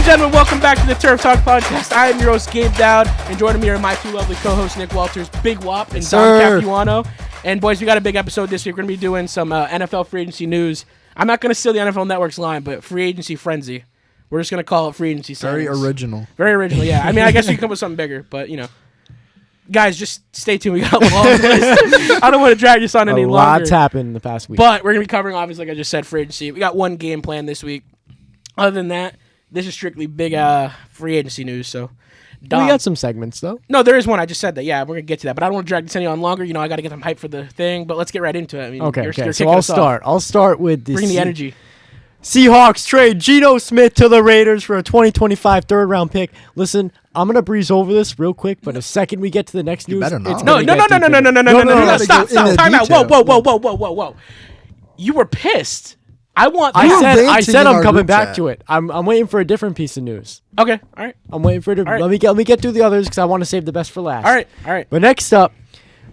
gentlemen, welcome back to the Turf Talk Podcast. I am your host, Gabe Dowd, and joining me are my two lovely co-hosts, Nick Walters, Big Wop, and Dom Capuano. And boys, we got a big episode this week. We're going to be doing some NFL free agency news. I'm not going to steal the NFL Network's line, but free agency frenzy. We're just going to call it free agency signings. Very original. Very original, yeah. I mean, I guess we can come with something bigger, but, you know. Guys, just stay tuned. We got a long list. I don't want to drag this on any longer. A lot's happened in the past week. But we're going to be covering, obviously, like I just said, free agency. We got one game plan this week. Other than that, this is strictly big free agency news. So, Dom. We got some segments, though. No, there is one. I just said that. Yeah, we're going to get to that. But I don't want to drag this any on longer. You know, I got to get them hyped for the thing. But let's get right into it. I mean, Okay. You're So I'll start. I'll start with this. Bring the energy. Seahawks trade Geno Smith to the Raiders for a 2025 third-round pick. Listen, I'm going to breeze over this real quick, but the second we get to the next news, better not. it's No. Stop. Time out. Whoa. You were pissed. I said I'm coming back to it. I'm waiting for a different piece of news. Okay. All right. I'm waiting for it. Right. Let me get through the others because I want to save the best for last. All right. But next up,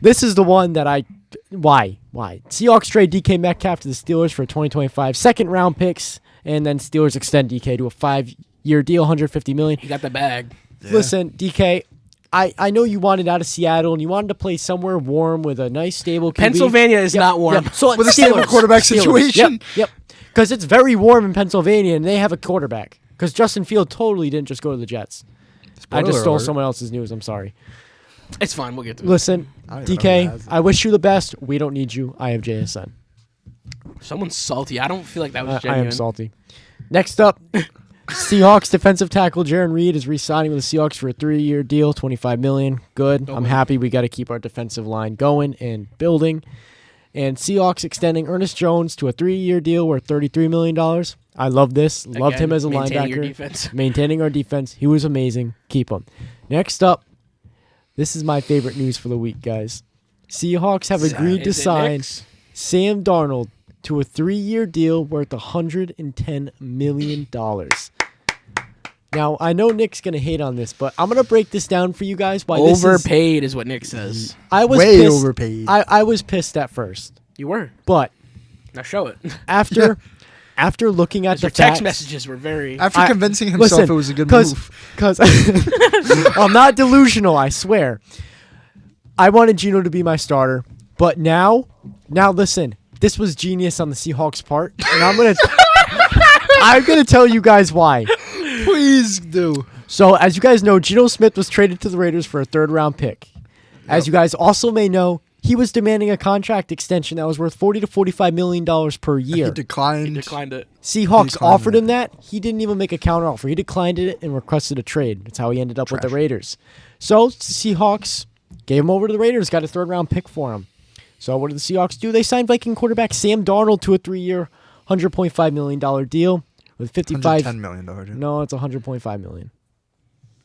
this is the one that Why? Seahawks trade DK Metcalf to the Steelers for 2025 second-round picks, and then Steelers extend DK to a 5-year deal, $150 million. You got the bag. Yeah. Listen, DK, I know you wanted out of Seattle, and you wanted to play somewhere warm with a nice, stable QB. Pennsylvania is not warm. Yep. So with a stable quarterback situation. Yep. Because it's very warm in Pennsylvania, and they have a quarterback. Because Justin Field totally didn't just go to the Jets. I just stole someone else's news. I'm sorry. It's fine. We'll get to it. Listen, DK, I wish you the best. We don't need you. I have JSN. Someone's salty. I don't feel like that was I genuine. am salty. Next up, Seahawks defensive tackle Jaron Reed is re-signing with the Seahawks for a 3-year deal, $25 million. Good. I'm happy. We got to keep our defensive line going and building. And Seahawks extending Ernest Jones to a 3-year deal worth $33 million. I love this. Loved him as a maintaining linebacker. Your defense. Maintaining our defense. He was amazing. Keep him. Next up, this is my favorite news for the week, guys. Seahawks have agreed to sign Sam Darnold to a 3-year deal worth $110 million. Now, I know Nick's going to hate on this, but I'm going to break this down for you guys. Why Overpaid is what Nick says. I was way pissed. overpaid. I was pissed at first. You were. But Now show it. after looking at the Your text facts, messages were very... After convincing himself it was a good move. Because I'm not delusional, I swear. I wanted Geno to be my starter, but now listen, this was genius on the Seahawks' part, and I'm gonna tell you guys why. Please do. So, as you guys know, Geno Smith was traded to the Raiders for a 3rd-round pick. As you guys also may know, he was demanding a contract extension that was worth $40 to $45 million per year. He declined. He declined it. Seahawks offered him that. He didn't even make a counteroffer. He declined it and requested a trade. That's how he ended up with the Raiders. So, the Seahawks gave him over to the Raiders, got a 3rd-round pick for him. So, what did the Seahawks do? They signed Viking quarterback Sam Darnold to a 3-year, $100.5 million deal with $110 million deal. No, it's $100.5 million.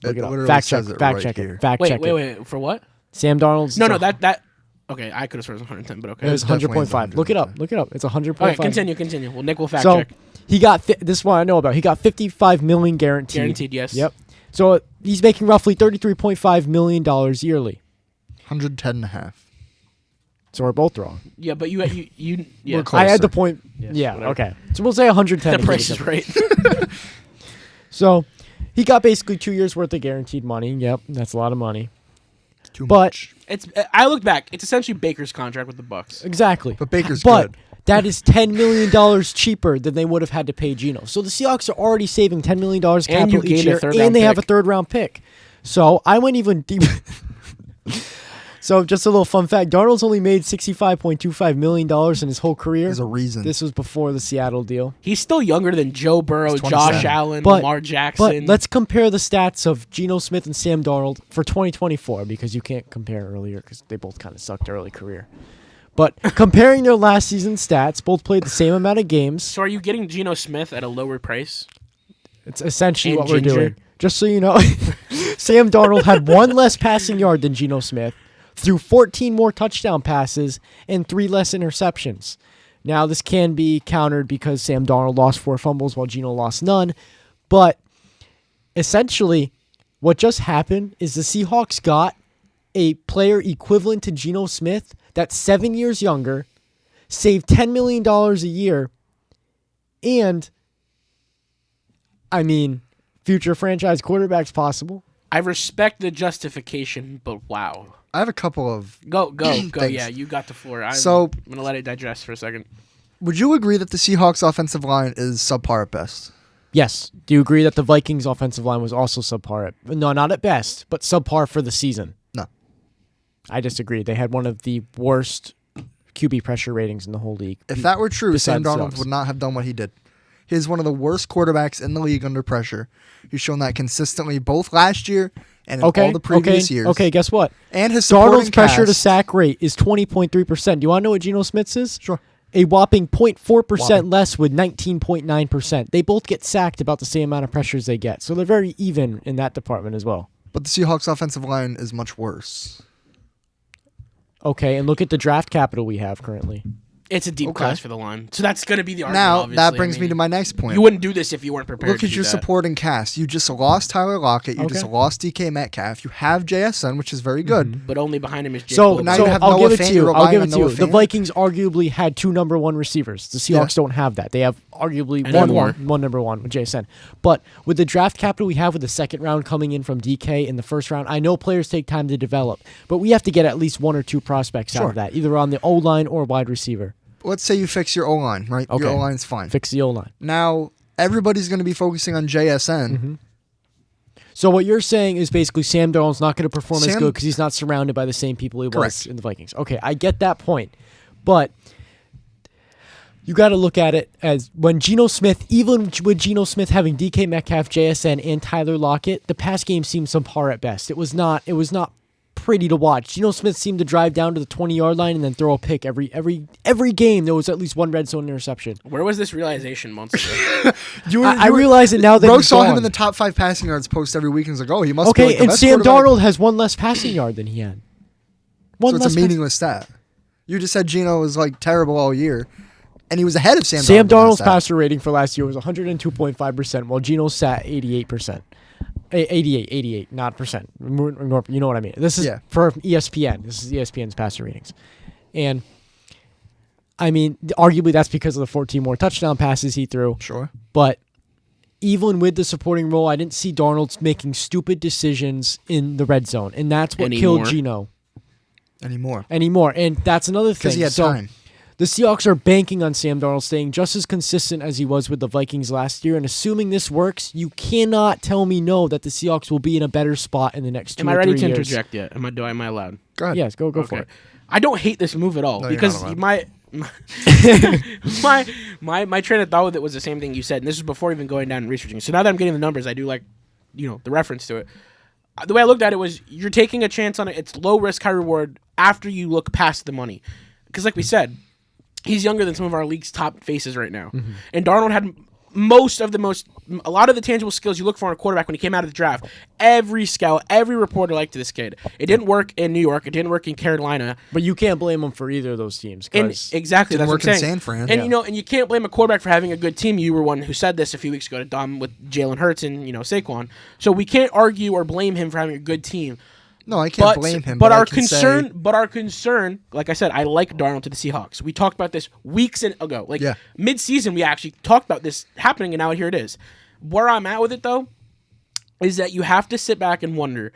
Look it up. literally Fact says check. it Fact right check here. it. Fact check it. Wait. For what? Sam Darnold's. No, that... Okay, I could have sworn it was 110, but okay. It was definitely 100.5. Look it up. It's 100.5. Okay, continue. Well, Nick will fact So, check. he got... this is what I know about. He got $55 million guaranteed. Guaranteed, yes. Yep. So, he's making roughly $33.5 million yearly. 110.5. So, we're both wrong. Yeah, but you yeah. We're close. I had the Closer. point. Yes, Yeah, whatever. okay. So, we'll say 110. The price is right. So, he got basically 2 years worth of guaranteed money. Yep, that's a lot of money. Too But- much. I looked back. It's essentially Baker's contract with the Bucks. Exactly. But Baker's But good. that is $10 million cheaper than they would have had to pay Geno. So the Seahawks are already saving $10 million capital you each gained a year, third-round and they have a pick. 3rd-round pick. So I went even deep. So just a little fun fact: Darnold's only made $65.25 million in his whole career. There's a reason. This was before the Seattle deal. He's still younger than Joe Burrow, He's Josh 27. Allen, But- Lamar Jackson. But let's compare the stats of Geno Smith and Sam Darnold for 2024 because you can't compare earlier because they both kind of sucked early career. But comparing their last season stats, both played the same amount of games. So are you getting Geno Smith at a lower price? It's essentially And what we're Ginger. doing. Just so you know, Sam Darnold had 1 less passing yard than Geno Smith, threw 14 more touchdown passes, and 3 less interceptions. Now, this can be countered because Sam Darnold lost 4 fumbles while Geno lost none. But essentially, what just happened is the Seahawks got a player equivalent to Geno Smith that's 7 years younger, saved $10 million a year, and, I mean, future franchise quarterbacks possible. I respect the justification, but wow. I have a couple of. Go. things. Yeah, you got the floor. I'm So- going to let it digest for a second. Would you agree that the Seahawks offensive line is subpar at best? Yes. Do you agree that the Vikings offensive line was also subpar? No, not at best, but subpar for the season. No. I disagree. They had one of the worst QB pressure ratings in the whole league. If that were true, Sam Besides Darnold Seahawks. would not have done what he did. He is one of the worst quarterbacks in the league under pressure. He's shown that consistently both last year and in all the previous years. Okay, guess what? And his supporting Darnold's pressure to cast- sack rate is 20.3%. Do you want to know what Geno Smith's is? Sure. A whopping 0.4% Whopping. less with 19.9%. They both get sacked about the same amount of pressures they get. So they're very even in that department as well. But the Seahawks offensive line is much worse. Okay, and look at the draft capital we have currently. It's a deep Okay. class for the line. So that's going to be the argument, Now, obviously. that brings I me mean, to my next point. You wouldn't do this if you weren't prepared Look to at do your that. supporting cast. You just lost Tyler Lockett. You Okay. just lost DK Metcalf. You have JSN, which is very good. But only behind him is Jake So, Goldberg. now you have I'll Noah give it Fant, to you're you. I'll relying give on it to you. Noah The Fant. Vikings arguably had 2 number 1 receivers. The Seahawks don't have that. They have arguably And more. one number 1 with JSN. But with the draft capital we have with the second round coming in from DK in the first round, I know players take time to develop, but we have to get at least 1 or 2 prospects out Sure. of that, either on the O-line or wide receiver. Let's say you fix your O-line, right? Okay. Your O-line's fine. Fix the O-line. Now, everybody's going to be focusing on JSN. So what you're saying is basically Sam Darnold's not going to perform as Sam- good because he's not surrounded by the same people he was Correct. in the Vikings. Okay, I get that point. But you got to look at it as when Geno Smith, even with Geno Smith having DK Metcalf, JSN, and Tyler Lockett, the pass game seemed subpar at best. It was not pretty to watch. Geno Smith seemed to drive down to the 20-yard line and then throw a pick every game. There was at least one red zone interception. Where was this realization months ago? I realize it now that Bro he's saw him gone. in the top 5 passing yards post every week and was like, oh, he must be Okay, like the and best Sam quarterback. Darnold has one less passing yard than he had. So it's a meaningless stat. You just said Geno was like terrible all year, and he was ahead of Sam Darnold. Sam in that Darnold's stat. passer rating for last year was 102.5%, while Geno sat 88%. 88, not percent. You know what I mean. This is Yeah. for ESPN. This is ESPN's passer ratings. And, I mean, arguably that's because of the 14 more touchdown passes he threw. Sure. But even with the supporting role, I didn't see Darnold making stupid decisions in the red zone. And that's what killed Geno Anymore. anymore. And that's another thing. Because he had So, time. the Seahawks are banking on Sam Darnold staying just as consistent as he was with the Vikings last year. And assuming this works, you cannot tell me no that the Seahawks will be in a better spot in the next 2 Am or I ready 3 to years. interject yet? Am I allowed? Go ahead. Yes, go for it. I don't hate this move at all No, you're because not my train of thought with it was the same thing you said, and this was before even going down and researching. So now that I'm getting the numbers, I do like, the reference to it. The way I looked at it was you're taking a chance on it. It's low risk, high reward after you look past the money, because like we said, he's younger than some of our league's top faces right now, and Darnold had a lot of the tangible skills you look for in a quarterback when he came out of the draft. Every scout, every reporter liked this kid. It didn't work in New York. It didn't work in Carolina. But you can't blame him for either of those teams. And 'cause exactly, Didn't that's work what I'm in saying. San Fran. And Yeah. and you can't blame a quarterback for having a good team. You were one who said this a few weeks ago to Dom with Jalen Hurts and Saquon. So we can't argue or blame him for having a good team. No, I can't blame him. But I our can say- concern, like I said, I like Darnold to the Seahawks. We talked about this weeks ago. Like Yeah. mid-season, we actually talked about this happening, and now here it is. Where I'm at with it, though, is that you have to sit back and wonder,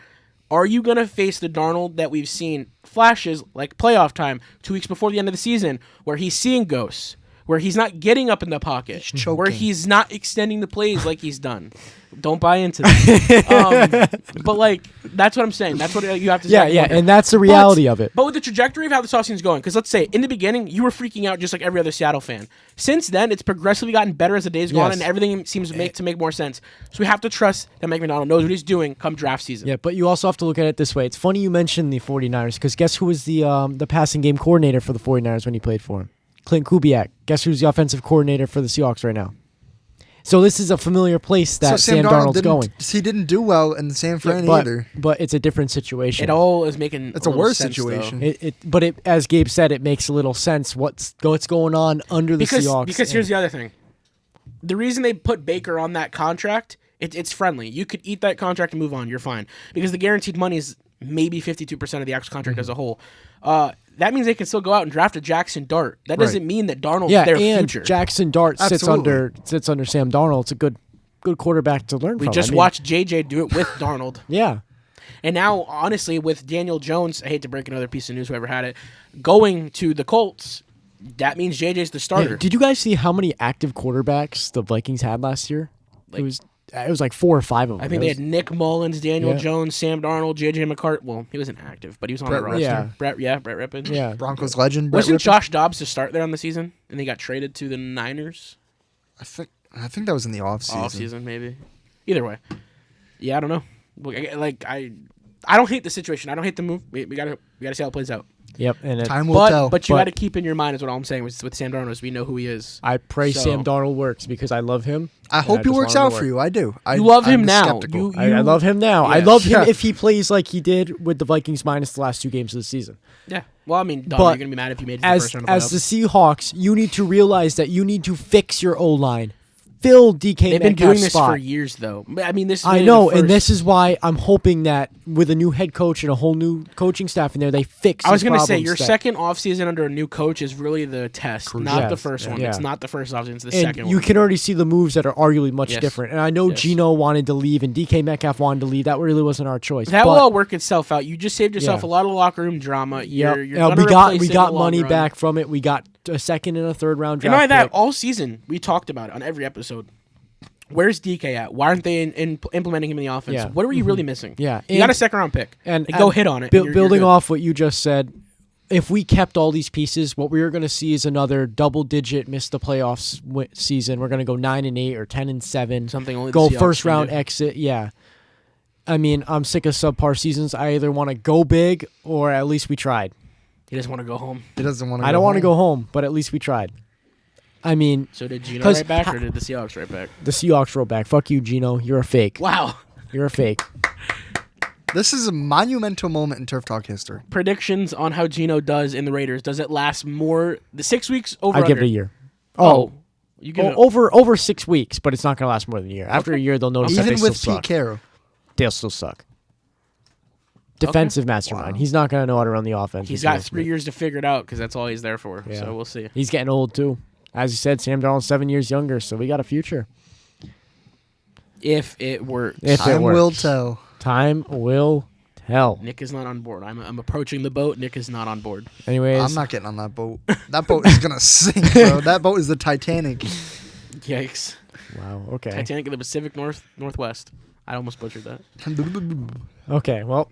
are you going to face the Darnold that we've seen flashes like playoff time 2 weeks before the end of the season, where he's seeing ghosts, where he's not getting up in the pocket, choking. where he's not extending the plays like he's done? Don't buy into that. But, like, that's what I'm saying. That's what you have to Yeah, wonder. and that's the reality of it. But with the trajectory of how this offseason's going, because let's say in the beginning you were freaking out just like every other Seattle fan. Since then, it's progressively gotten better as the days go on, Yes. and everything seems to make more sense. So we have to trust that Mike McDonald knows what he's doing come draft season. Yeah, but you also have to look at it this way. It's funny you mentioned the 49ers because guess who was the passing game coordinator for the 49ers when he played for him? Clint Kubiak. Guess who's the offensive coordinator for the Seahawks right now? So this is a familiar place that Sam Darnold's going. He didn't do well in San Fran but, either. but it's a different situation. It all is making It's a little worse sense, situation. though. As Gabe said, it makes a little sense what's going on under the Seahawks. Because here's the other thing. The reason they put Baker on that contract, it's friendly. You could eat that contract and move on. You're fine. Because the guaranteed money is maybe 52% of the actual contract as a whole. That means they can still go out and draft a Jackson Dart. That doesn't mean that Darnold's their and future. Jackson Dart sits Absolutely. under Sam Darnold. It's a good good quarterback to learn We from. just watched JJ do it with Darnold. Yeah. And now, honestly, with Daniel Jones, I hate to break another piece of news, whoever had it, going to the Colts, that means JJ's the starter. Yeah, did you guys see how many active quarterbacks the Vikings had last year? It was like 4 or 5 of them. I think they had Nick Mullins, Daniel Yeah. Jones, Sam Darnold, JJ McCarthy. Well, he wasn't active, but he was on the roster. Yeah. Brett Rippon. Yeah. Broncos legend. Brett Wasn't Rippon? Josh Dobbs to start there on the season, and they got traded to the Niners? I think that was in the offseason. Off season, maybe. Either way, yeah, I don't know. I don't hate the situation. I don't hate the move. We gotta see how it plays out. Yep. And Time will tell. But you got to keep in your mind is what all I'm saying with Sam Darnold is we know who he is. I pray So- Sam Darnold works because I love him. I hope he just works want him out to for work. you. I do. You love him I'm now. skeptical. I love him now. I Yes. love him Yeah. if he plays like he did with the Vikings minus the last 2 games of the season. Yeah. Well, I mean, Dom, But you're gonna be mad if you made it to the As first round of as the playoffs. Seahawks, you need to realize that you need to fix your O-line. Fill DK They've been Metcalf's doing this spot. for years, though. I mean, this. Is I really know, the and this first- is why I'm hoping that with a new head coach and a whole new coaching staff in there, they fix. I was going to say your second offseason under a new coach is really the test, not the Yes. first one. Yeah. It's not the first offseason; it's the and second you one. can already see the moves that are arguably much Yes. different. And I know Yes. Gino wanted to leave and DK Metcalf wanted to leave. That really wasn't our choice. That but, will all work itself out. You just saved yourself Yeah. a lot of locker room drama. Yep. You're gonna we got replace we it in got the long money run. back from it. We got a second and a third round And draft. not only that, pick. all season we talked about it on every episode. Where's DK at? Why aren't they implementing him in the offense? Yeah. What are we really missing? Yeah. You got a And- second round pick. and Go hit on it. and you're Building good. off what you just said, if we kept all these pieces, what we are going to see is another double-digit miss the playoffs season. We're going to go 9-8 or 10-7. Something only the go Seahawks first can round do. exit. Yeah. I mean, I'm sick of subpar seasons. I either want to go big or at least we tried. He doesn't want to go home. He doesn't want to. I don't want to go home, but at least we tried. I mean, So did Gino 'Cause right back, or did the Seahawks right back? the Seahawks roll back. Fuck you, Gino. You're a fake. Wow. You're a fake. This is a monumental moment in Turf Talk history. Predictions on how Gino does in the Raiders. Does it last more? The 6 weeks over? I give it under? a year. Oh, you give it over 6 weeks, but it's not going to last more than a year. After a year, they'll notice that Even they with still Pete suck. Carroll. They'll still suck. Defensive mastermind. Wow. He's not going to know how to run the offense. He's with got Geno 3 Smith. years to figure it out because that's all he's there for. Yeah. So we'll see. He's getting old too. As you said, Sam Darnold's 7 years younger, so we got a future. If it works. If it Time will works. tell. Time will tell. Nick is not on board. I'm approaching the boat. Nick is not on board. Anyways, I'm not getting on that boat. That boat is gonna sink, bro. That boat is the Titanic. Yikes. wow. Okay. Titanic in the Pacific Northwest. I almost butchered that. Okay. Well,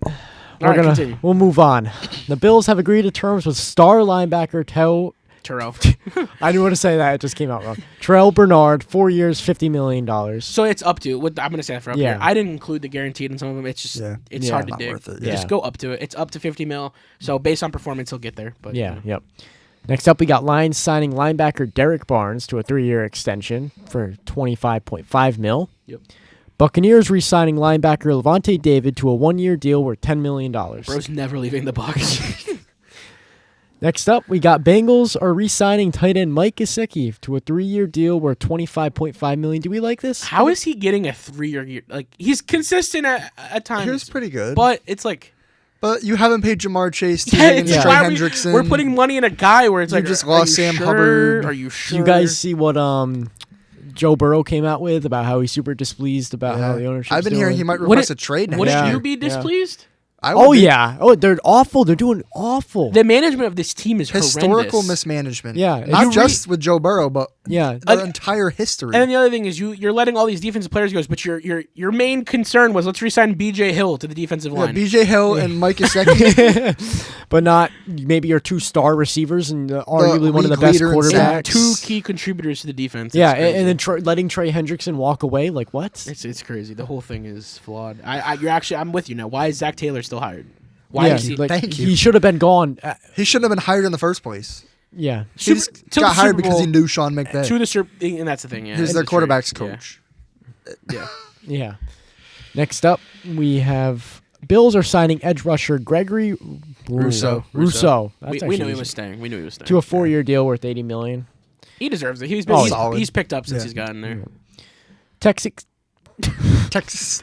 right, continue. we'll move on. The Bills have agreed to terms with star linebacker Terrell. I didn't want to say that. It just came out wrong. Terrell Bernard, 4 years, $50 million. So it's up to. I'm going to say that for up Yeah. here. I didn't include the guaranteed in some of them. It's just Yeah. it's Yeah. hard to Not dig. worth it. Yeah. Just go up to it. It's up to 50 mil. So based on performance, he'll get there. But Yeah, yep. Next up, we got Lions signing linebacker Derek Barnes to a 3-year extension for $25.5 million. Yep. Buccaneers re-signing linebacker Levante David to a 1-year deal worth $10 million. Bro's never leaving the box. Next up, we got Bengals are re-signing tight end Mike Gesicki to a 3-year deal worth $25.5 million. Do we like this? How is he getting a 3-year year? Like he's consistent at times. He was pretty good. But it's like But you haven't paid Jamar Chase, T. yeah, Higgins, it's Trey why Hendrickson. we're putting money in a guy where it's You like just are lost you Sam sure? Hubbard. Are you Do sure? you guys see what Joe Burrow came out with about how he's super displeased about how the ownership? I've been hearing he might Would request it- a trade next Wouldn't Yeah. year. you be displeased? I would Oh be. yeah. Oh, they're awful. They're doing awful. The management of this team is Historical horrendous. mismanagement. Yeah. Not You just with Joe Burrow, but yeah. the entire history. And then the other thing is you're letting all these defensive players go, but your main concern was let's resign B.J. Hill to the defensive line. B.J. Hill and Mike Gesicki. But not maybe your 2 star receivers and arguably one of the league best leader in quarterbacks. sacks. 2 key contributors to the defense. Yeah, It's crazy. and then letting Trey Hendrickson walk away. Like what? it's crazy. The whole thing is flawed. I'm with you now. Why is Zach Taylor still hired? Why yeah, is he? like, Thank you. he should have been gone. He shouldn't have been hired in the first place. Yeah. He just to the got hired Super because he Bowl, knew Sean McVay. to the Super, and that's the thing. Yeah, He's it's their a trade. quarterback's Yeah. coach. Yeah. Yeah. Next up, we have Bills are signing edge rusher Gregory Russo. Russo. That's We actually knew he easy. was staying. We knew he was staying. To a 4-year deal worth $80 million. He deserves it. He's Solid. he's picked up since Yeah. he's gotten there. Texas Texas.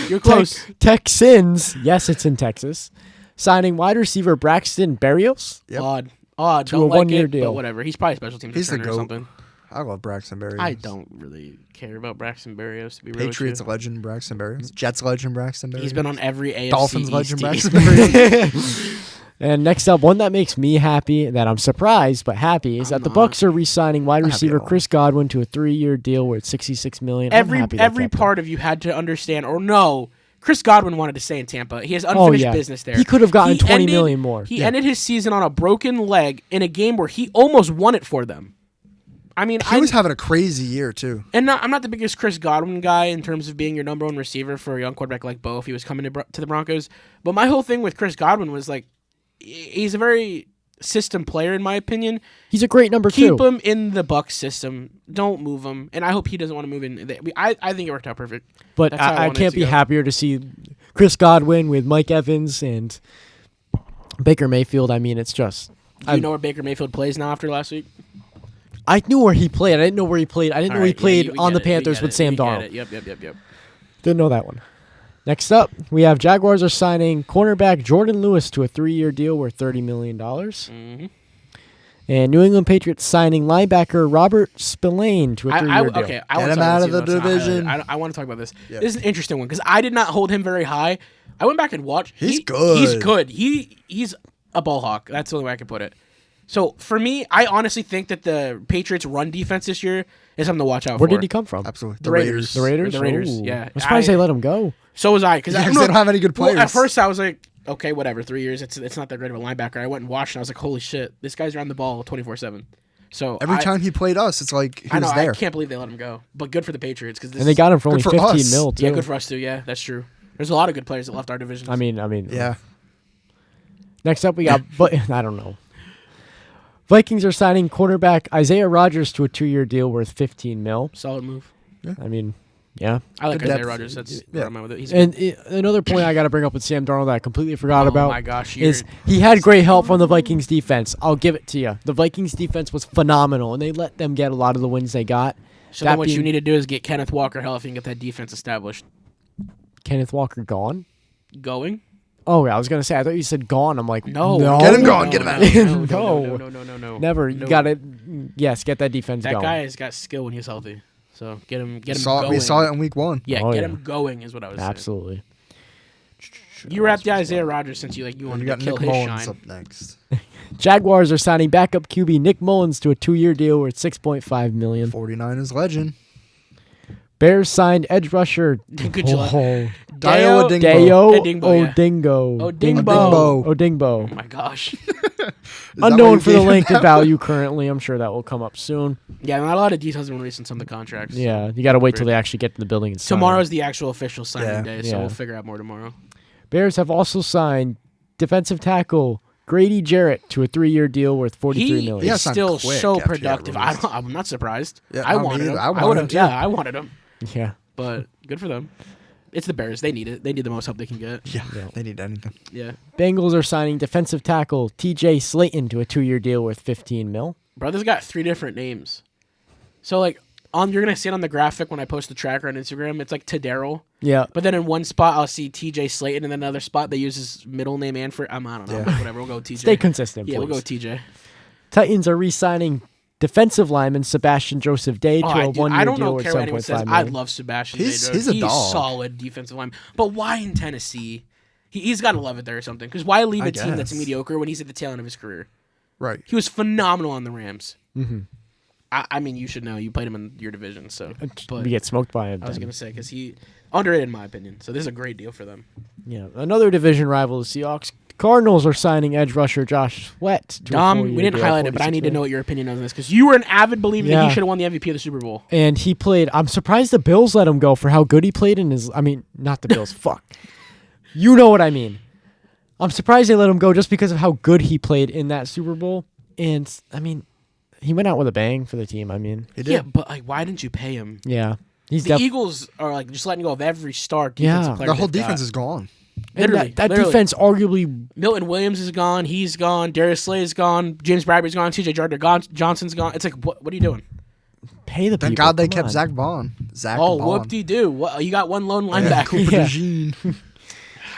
You're close. Texans. Yes, it's in Texas. Signing wide receiver Braxton Berrios. Yep. Odd. To a Don't like 1-year it, deal. But whatever. He's probably a special teams He's the returner or GOAT. something. I love Braxton Berrios. I don't really care about Braxton Berrios, to be real with Patriots you. legend Braxton Berrios. Jets legend Braxton Berrios. He's been on every AFC Dolphins East legend team. Braxton Berrios. And next up, one that makes me happy, that I'm surprised but happy, is that the Bucks are re-signing wide receiver Chris Godwin to a 3-year deal worth $66 million. Every part of you had to understand or know Chris Godwin wanted to stay in Tampa. He has unfinished business there. He could have gotten $20 million more. He ended his season on a broken leg in a game where he almost won it for them. I mean, he was having a crazy year too. And I'm not the biggest Chris Godwin guy in terms of being your number one receiver for a young quarterback like Bo if he was coming to the Broncos. But my whole thing with Chris Godwin was like, he's a very system player in my opinion. He's a great number 2. Keep him in the Bucs system. Don't move him. And I hope he doesn't want to move in. I think it worked out perfect. But I can't be happier to see Chris Godwin with Mike Evans and Baker Mayfield. I mean, it's just... Do you know where Baker Mayfield plays now after last week? I knew where he played. I didn't know where he played. I didn't know he played on the Panthers with Sam Darnold. Yep. Didn't know that one. Next up, we have Jaguars are signing cornerback Jordan Lewis to a 3-year deal worth $30 million. Mm-hmm. And New England Patriots signing linebacker Robert Spillane to a 3-year deal. Okay, Get him out of the division. I want to talk about this. Yeah. This is an interesting one because I did not hold him very high. I went back and watched. He's good. He's good. He's a ball hawk. That's the only way I can put it. So, for me, I honestly think that the Patriots' run defense this year is something to watch out for. Where did he come from? Absolutely. The Raiders. The Raiders? The Raiders, Ooh. yeah. I'm surprised they let him go. So was I. Because they don't have any good players. Well, at first, I was like, okay, whatever, 3 years. It's not that great of a linebacker. I went and watched, and I was like, holy shit, this guy's around the ball 24/7. So every time he played us, it's like he was there. I can't believe they let him go. But good for the Patriots. And they got him for only $15 million, too. Yeah, good for us, too. Yeah, that's true. There's a lot of good players that left our division. I mean. Yeah. Next up, we got, I don't know. Vikings are signing quarterback Isaiah Rodgers to a 2-year deal worth $15 million. Solid move. Yeah. I mean, yeah. I like Good Isaiah depth. Rodgers. That's where I'm at with it. He's Another point I got to bring up with Sam Darnold that I completely forgot about. Oh my gosh, is he had great help from the Vikings defense. I'll give it to you. The Vikings defense was phenomenal, and they let them get a lot of the wins they got. So then what you need to do is get Kenneth Walker healthy and get that defense established. Kenneth Walker gone? Going? Oh, yeah, I was going to say, I thought you said gone. I'm like, no. Get him going. Get him out of here. No. Never. You got to, get that defense going. That guy has got skill when he's healthy. So get him going. We saw it in week 1. Yeah, get him going is what I was saying. Absolutely. You wrapped the Isaiah Rodgers since you wanted to kill Nick his Mullins shine. up next. Jaguars are signing backup QB Nick Mullins to a 2-year deal worth $6.5 million. 49ers legend. Bears signed edge rusher Good job. Dayo Odingbo. Oh my gosh. Unknown for the length of value currently. I'm sure that will come up soon. Yeah, not a lot of details have been released on some of the contracts. Yeah, you got to wait till they actually get to the building and sign. Tomorrow's the actual official signing day, so Yeah. we'll figure out more tomorrow. Bears have also signed defensive tackle Grady Jarrett to a 3-year deal worth $43 million. He is still quick so after he got productive. released. I'm not surprised. Yeah, I not me wanted him. either. I wanted him, too. Yeah, I wanted him. Yeah. But good for them. It's the Bears. They need it. They need the most help they can get. Yeah, they need anything. Yeah. Bengals are signing defensive tackle TJ Slayton to a 2-year deal worth $15 million. Brother's got 3 different names. So you're gonna see it on the graphic when I post the tracker on Instagram. It's like Tadero. Yeah. But then in one spot I'll see TJ Slayton, and then another spot they use his middle name and for I don't know. Yeah. Whatever. We'll go with TJ. Stay consistent, Yeah, please. we'll go with TJ. Titans are re-signing defensive lineman Sebastian Joseph Day to a 1-year I don't deal worth care what anyone says. $7.5 I million. love Sebastian. He's Day, a dog. Solid defensive lineman. But why in Tennessee? He's got to love it there or something. Because why leave a team that's mediocre when he's at the tail end of his career? Right. He was phenomenal on the Rams. Mm-hmm. I mean, you should know. You played him in your division, so. But We get smoked by him. I was then. going to say, because he underrated in my opinion. So this is a great deal for them. Yeah. Another division rival, the Seahawks. Cardinals are signing edge rusher Josh Sweat. To a Dom, 4-year we didn't deal, highlight it, but I need to $46 know what your opinion on this, because you were an avid believer that Yeah. he should have won the MVP of the Super Bowl. And he played. I'm surprised the Bills let him go for how good he played in his. I mean, not the Bills. Fuck. You know what I mean. I'm surprised they let him go just because of how good he played in that Super Bowl. And I mean, he went out with a bang for the team. I mean, He did. Yeah, but why didn't you pay him? yeah, he's The Eagles are just letting go of every star defensive Yeah. player. The whole they've defense got. is gone. Literally, that literally. defense arguably. Milton Williams is gone. He's gone. Darius Slay's gone. James Bradbury's gone. T.J. Johnson's gone. It's like, what are you doing? Pay the Thank people. God they Come kept on. Zach Bond. Zach Oh, Bond. whoop-de-doo. What, you got one lone linebacker. Cooper Yeah. DeJean.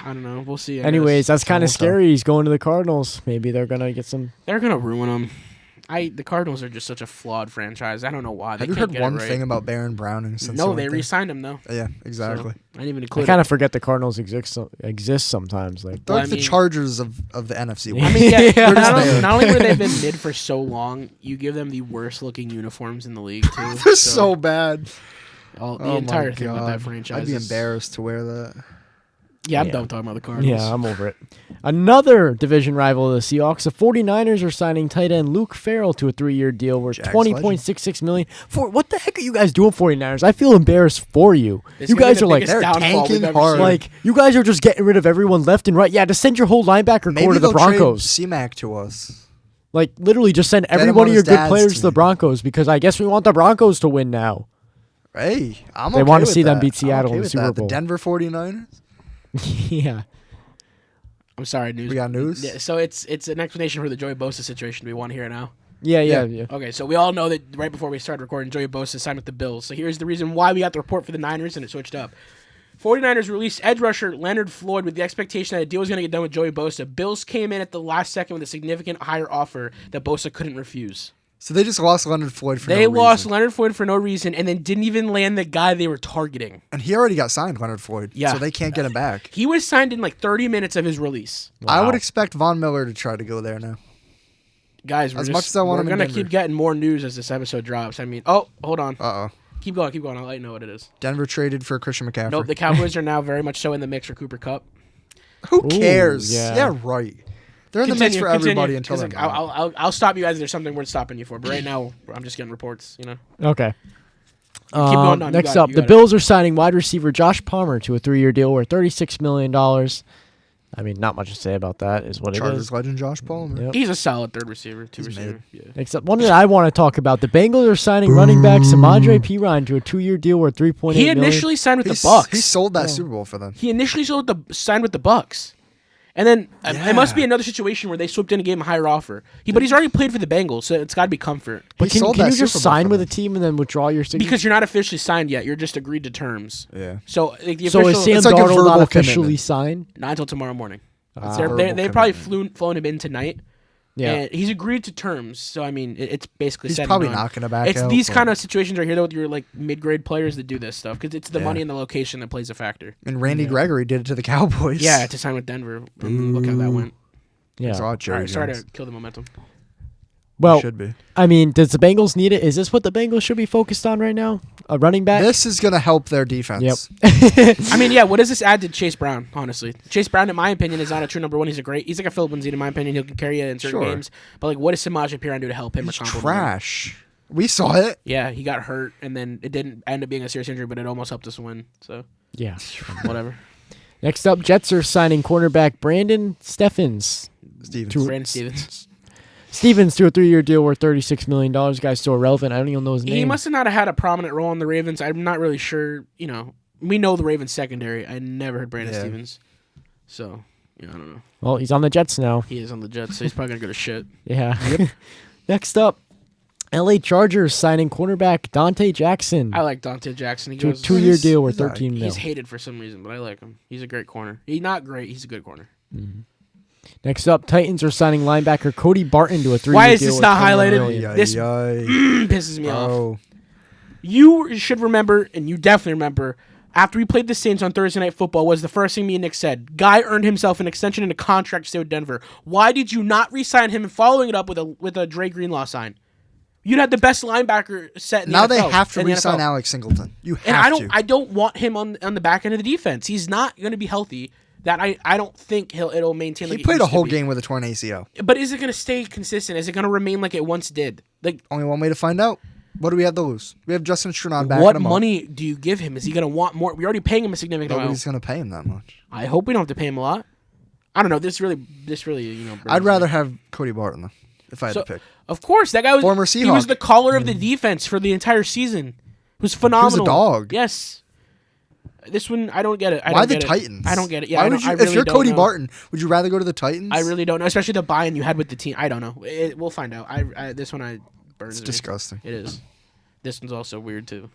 I don't know. We'll see. I Anyways, guess. that's kind of Also. scary. He's going to the Cardinals. Maybe they're gonna get some. They're going to ruin him. The Cardinals are just such a flawed franchise. I don't know why. Have you heard one thing about Baron Browning since? No, they re-signed him though. Yeah, exactly. So, I didn't even I include. kind of forget the Cardinals exist sometimes. Like, they're like the Chargers of the NFC. I mean, yeah, Yeah. not only were they been mid for so long, you give them the worst looking uniforms in the league too. They're so bad. The entire thing with that franchise. I'd be embarrassed to wear that. Yeah, I'm done talking about the Cardinals. Yeah, I'm over it. Another division rival of the Seahawks, the 49ers are signing tight end Luke Farrell to a 3-year deal worth $20.66 million. For what the heck are you guys doing, 49ers? I feel embarrassed for you. This you guys are like they're tanking hard. Like you guys are just getting rid of everyone left and right. Yeah, to send your whole linebacker core to the Broncos. C-Mac to us. Like literally, just send every him one on of your his good dad's players to the team. Broncos because I guess we want the Broncos to win now. Hey, I'm They okay want to with see them that. beat Seattle I'm okay in the with Super that. Bowl. The Denver 49ers? Yeah. I'm sorry, news. We got news? Yeah, so it's an explanation for the Joey Bosa situation. Do we want to hear it now? Yeah. Okay, so we all know that right before we started recording, Joey Bosa signed with the Bills. So here's the reason why we got the report for the Niners, and it switched up. 49ers released edge rusher Leonard Floyd with the expectation that a deal was going to get done with Joey Bosa. Bills came in at the last second with a significant higher offer that Bosa couldn't refuse. So they just lost Leonard Floyd for no reason. They lost Leonard Floyd for no reason and then didn't even land the guy they were targeting. And he already got signed, Leonard Floyd. Yeah. So they can't get him back. He was signed in like 30 minutes of his release. I would Wow. expect Von Miller to try to go there now. Guys, As much as I want we're him in going to Denver. keep getting more news as this episode drops. I mean, hold on. Uh-oh. Keep going. I'll let you know what it is. Denver traded for Christian McCaffrey. Nope, the Cowboys are now very much so in the mix for Cooper Kupp. Who cares? yeah. Yeah, right. They're in the mix for everybody until 'cause, then. like, I'll stop you guys if there's something worth stopping you for. But right now, I'm just getting reports, you know. Okay. going on. You Next got it, up, you the got it. Bills are signing wide receiver Josh Palmer to a 3-year deal worth $36 million. I mean, not much to say about that is what it Chargers is. legend Josh Palmer. Yep. He's a solid third receiver, two He's receiver. Yeah. Next up, one that I want to talk about. The Bengals are signing running back Samadre Perine to a 2-year deal worth $3.8 He million. initially signed with the Bucks. He sold that Super Bowl for them. He initially signed with the Bucks. And then it must be Yeah. another situation where they swooped in and gave him a higher offer. But he's already played for the Bengals, so it's got to be comfort. But He can sold you that just Super Bowl sign for with a them. team and then withdraw your signature? Because you're not officially signed yet. You're just agreed to terms. Yeah. So like, the So official, is Sam It's like a Darnold verbal not officially commitment. signed? not until tomorrow morning. It's a They verbal probably commitment. flown him in tonight. Yeah. And he's agreed to terms. So, I mean, it's basically He's set and probably done. not going to back It's out. these but- kind of situations right here, though, with your like mid-grade players that do this stuff. Because it's the Yeah. money and the location that plays a factor. And Randy Gregory did it to the Cowboys. Yeah, to sign with Denver. Look how that went. Yeah. It's all Jerry All right, sorry Jones. to kill the momentum. Well, Should be. I mean, does the Bengals need it? Is this what the Bengals should be focused on right now? A running back? This is going to help their defense. Yep. I mean, yeah, what does this add to Chase Brown, honestly? Chase Brown, in my opinion, is not a true number one. He's like a Philip Lindsay, in my opinion. He can carry you in certain Sure. games. But, like, what does Samaje Perine do to help him He's or complement him? trash. We saw it. Yeah, he got hurt, and then it didn't end up being a serious injury, but it almost helped us win. So, Yeah. whatever. Next up, Jets are signing cornerback Brandon Stevens. Brandon Stevens. To a 3-year deal worth $36 million. Guy's still irrelevant. I don't even know his name. He must have not had a prominent role in the Ravens. I'm not really sure. You know, we know the Ravens secondary. I never heard Brandon Yeah. Stevens. So, I don't know. Well, he's on the Jets now. He is on the Jets, so he's probably going to go to shit. Yeah. Next up, LA Chargers signing cornerback Dante Jackson I like Dante Jackson. He to a goes, 2-year He's- deal worth he's alright. $13 million. he's hated for some reason, but I like him. He's a great corner. He's not great. He's a good corner. Next up, Titans are signing linebacker Cody Barton to a 3-year deal. Why is this worth not $21 highlighted? million. This- Pisses me off. You should remember, and you definitely remember, after we played the Saints on Thursday Night Football, was the first thing me and Nick said. Guy earned himself an extension and a contract to stay with Denver. Why did you not re-sign him and following it up with a Dre Greenlaw sign? You'd have the best linebacker set in the Now NFL. they have to in the re-sign NFL. Alex Singleton. You have And to. I don't want him on the back end of the defense. He's not going to be healthy. That I don't think it'll maintain. He Like it played a used to whole be. game with a torn ACL. But is it going to stay consistent? Is it going to remain like it once did? Like, Only one way to find out. What do we have to lose? We have Justin Stronach back. what money do you give him? Is he going to want more? We're already paying him a significant amount. Nobody's going to pay him that much. I hope we don't have to pay him a lot. I don't know. This really, I'd rather have Cody Barton though, if I had So, to pick. of course, that guy was Former He was Seahawk. the caller of the defense for the entire season. It was phenomenal. dog. Yes. This one, I don't get it. Why the Titans? I don't get it. Yeah, Why I would don't- you? I If really you're don't Cody know. Barton, would you rather go to the Titans? I really don't know, especially the buy-in you had with the team. I don't know. We'll find out. This one burns It's me. disgusting. It is. This one's also weird too.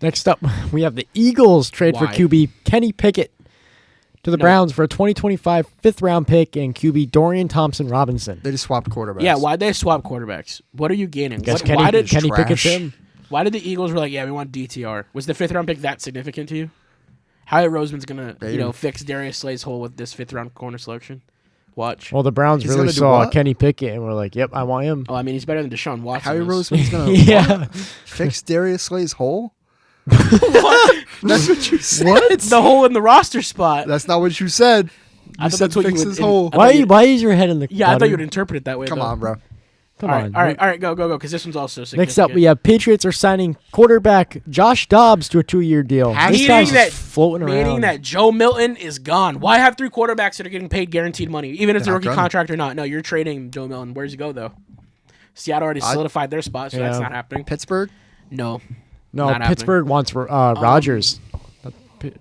Next up, we have the Eagles trade for Why? QB Kenny Pickett to the Browns for a 2025 fifth-round pick and QB Dorian Thompson-Robinson. They just swapped quarterbacks. Yeah, why'd they swap quarterbacks? What are you gaining? Kenny Pickett's him. Why did the Eagles were like, yeah, we want DTR? Was the fifth-round pick that significant to you? Howie Roseman's going to fix Darius Slay's hole with this fifth-round corner selection? Watch. Well, the Browns really saw Kenny Pickett and were like, yep, I want him. Oh, I mean, he's better than Deshaun Watson. Howie Roseman's going to fix Darius Slay's hole? What? That's what you said. What? The hole in the roster spot. That's not what you said. I thought that's what fix you his hole. Why is your head in the Yeah, I thought you would interpret it that way. Come on, bro. Come on. All right, go, because this one's also significant. Next up, we have Patriots are signing quarterback Josh Dobbs to a 2-year deal. This guy's floating around. Meaning that Joe Milton is gone. Why have 3 quarterbacks that are getting paid guaranteed money, even if it's a rookie contract or not? No, you're trading Joe Milton. Where's he go, though? Seattle already solidified their spot, so that's not happening. Pittsburgh? No, Pittsburgh wants Rodgers.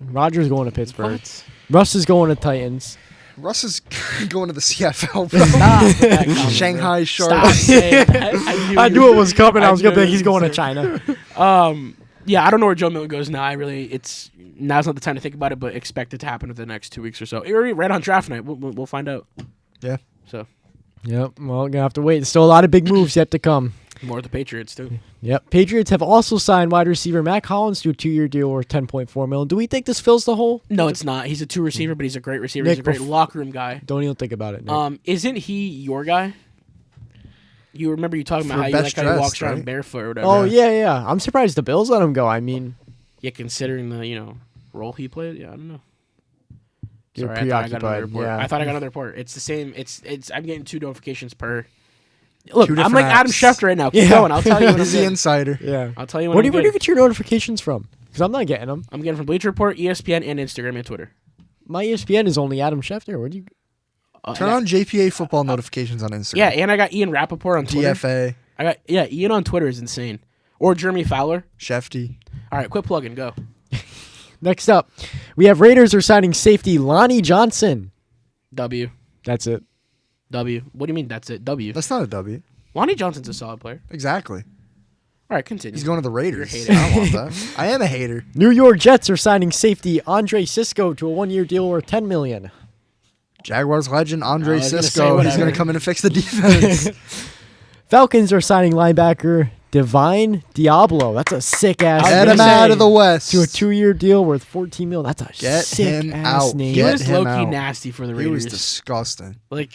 Rodgers going to Pittsburgh. What? Russ is going to Titans. Russ is going to the CFL, bro. Shanghai Sharks. I knew it was coming. I was going to be like, he's going to China. Yeah, I don't know where Joe Milton goes now. Now's not the time to think about it, but expect it to happen within the next 2 weeks or so. Right on draft night. We'll find out. Yeah. So. Yep. Well, we're going to have to wait. There's still a lot of big moves yet to come. More of the Patriots, too. Yep. Patriots have also signed wide receiver Mac Hollins to a 2-year deal worth $10.4 million. Do we think this fills the hole? No, it's not. He's a 2 receiver, but he's a great receiver. He's a great locker room guy. Don't even think about it, Nick. Isn't he your guy? You remember you talking about how he walks around barefoot or whatever. Oh, yeah. I'm surprised the Bills let him go. I mean, yeah, considering the role he played, I don't know. You're Sorry, preoccupied. I thought I got another report. It's the same. I'm getting 2 notifications per. Look, I'm like apps. Adam Schefter right now. Keep going. I'll tell you when He's the insider. Yeah. I'll tell you when Where do you get your notifications from? Because I'm not getting them. I'm getting from Bleacher Report, ESPN, and Instagram and Twitter. My ESPN is only Adam Schefter. Where do you... Turn on JPA football notifications on Instagram. Yeah, and I got Ian Rappaport on Twitter. DFA. Ian on Twitter is insane. Or Jeremy Fowler. Shefty. All right, quit plugging. Go. Next up, we have Raiders are signing safety Lonnie Johnson. W. That's it. W. What do you mean that's it? W. That's not a W. Lonnie Johnson's a solid player. Exactly. All right, continue. He's going to the Raiders. You're a hater. I don't want that. I am a hater. New York Jets are signing safety Andre Sisco to a 1-year deal worth $10 million. Jaguars legend Andre Cisco. Sisco. He's going to come in and fix the defense. Falcons are signing linebacker Divine Diablo. That's a sick ass Get name. him out of the West. To a 2-year deal worth $14 million. That's a Get sick him ass out. name. He was him low-key out. nasty for the Raiders. He was disgusting. Like,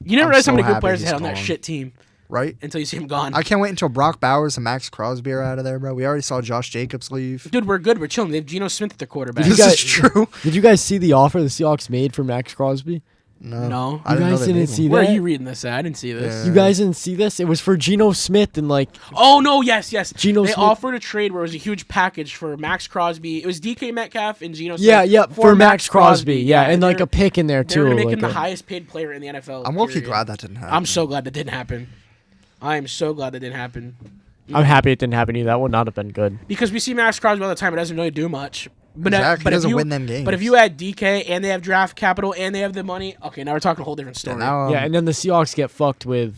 you never I'm realize how so many good happy players they he's had on that gone. shit team Right? until you see him gone. I can't wait until Brock Bowers and Max Crosby are out of there, bro. We already saw Josh Jacobs leave. Dude, we're good. We're chilling. They have Geno Smith at the quarterback. This is true. Did you guys see the offer the Seahawks made for Max Crosby? No. I didn't know You guys they didn't made see one. Where that? are you reading this at? I didn't see this. Yeah. You guys didn't see this? It was for Geno Smith and like Oh, no, yes. Geno They Smith. offered a trade where it was a huge package for Max Crosby. It was DK Metcalf and Geno Smith. Yeah, for Max Crosby. Yeah, and like a pick in there They were too. going to make like him the a- highest paid player in the NFL. I'm low-key period. glad that didn't happen. I'm so glad that didn't happen. I am so glad that didn't happen. I'm happy it didn't happen either. That would not have been good. Because we see Max Crosby all the time. It doesn't really do much. But, Exactly. but He if doesn't you, win them games. But if you add DK and they have draft capital and they have the money, okay, now we're talking a whole different story. Now, Yeah, and then the Seahawks get fucked with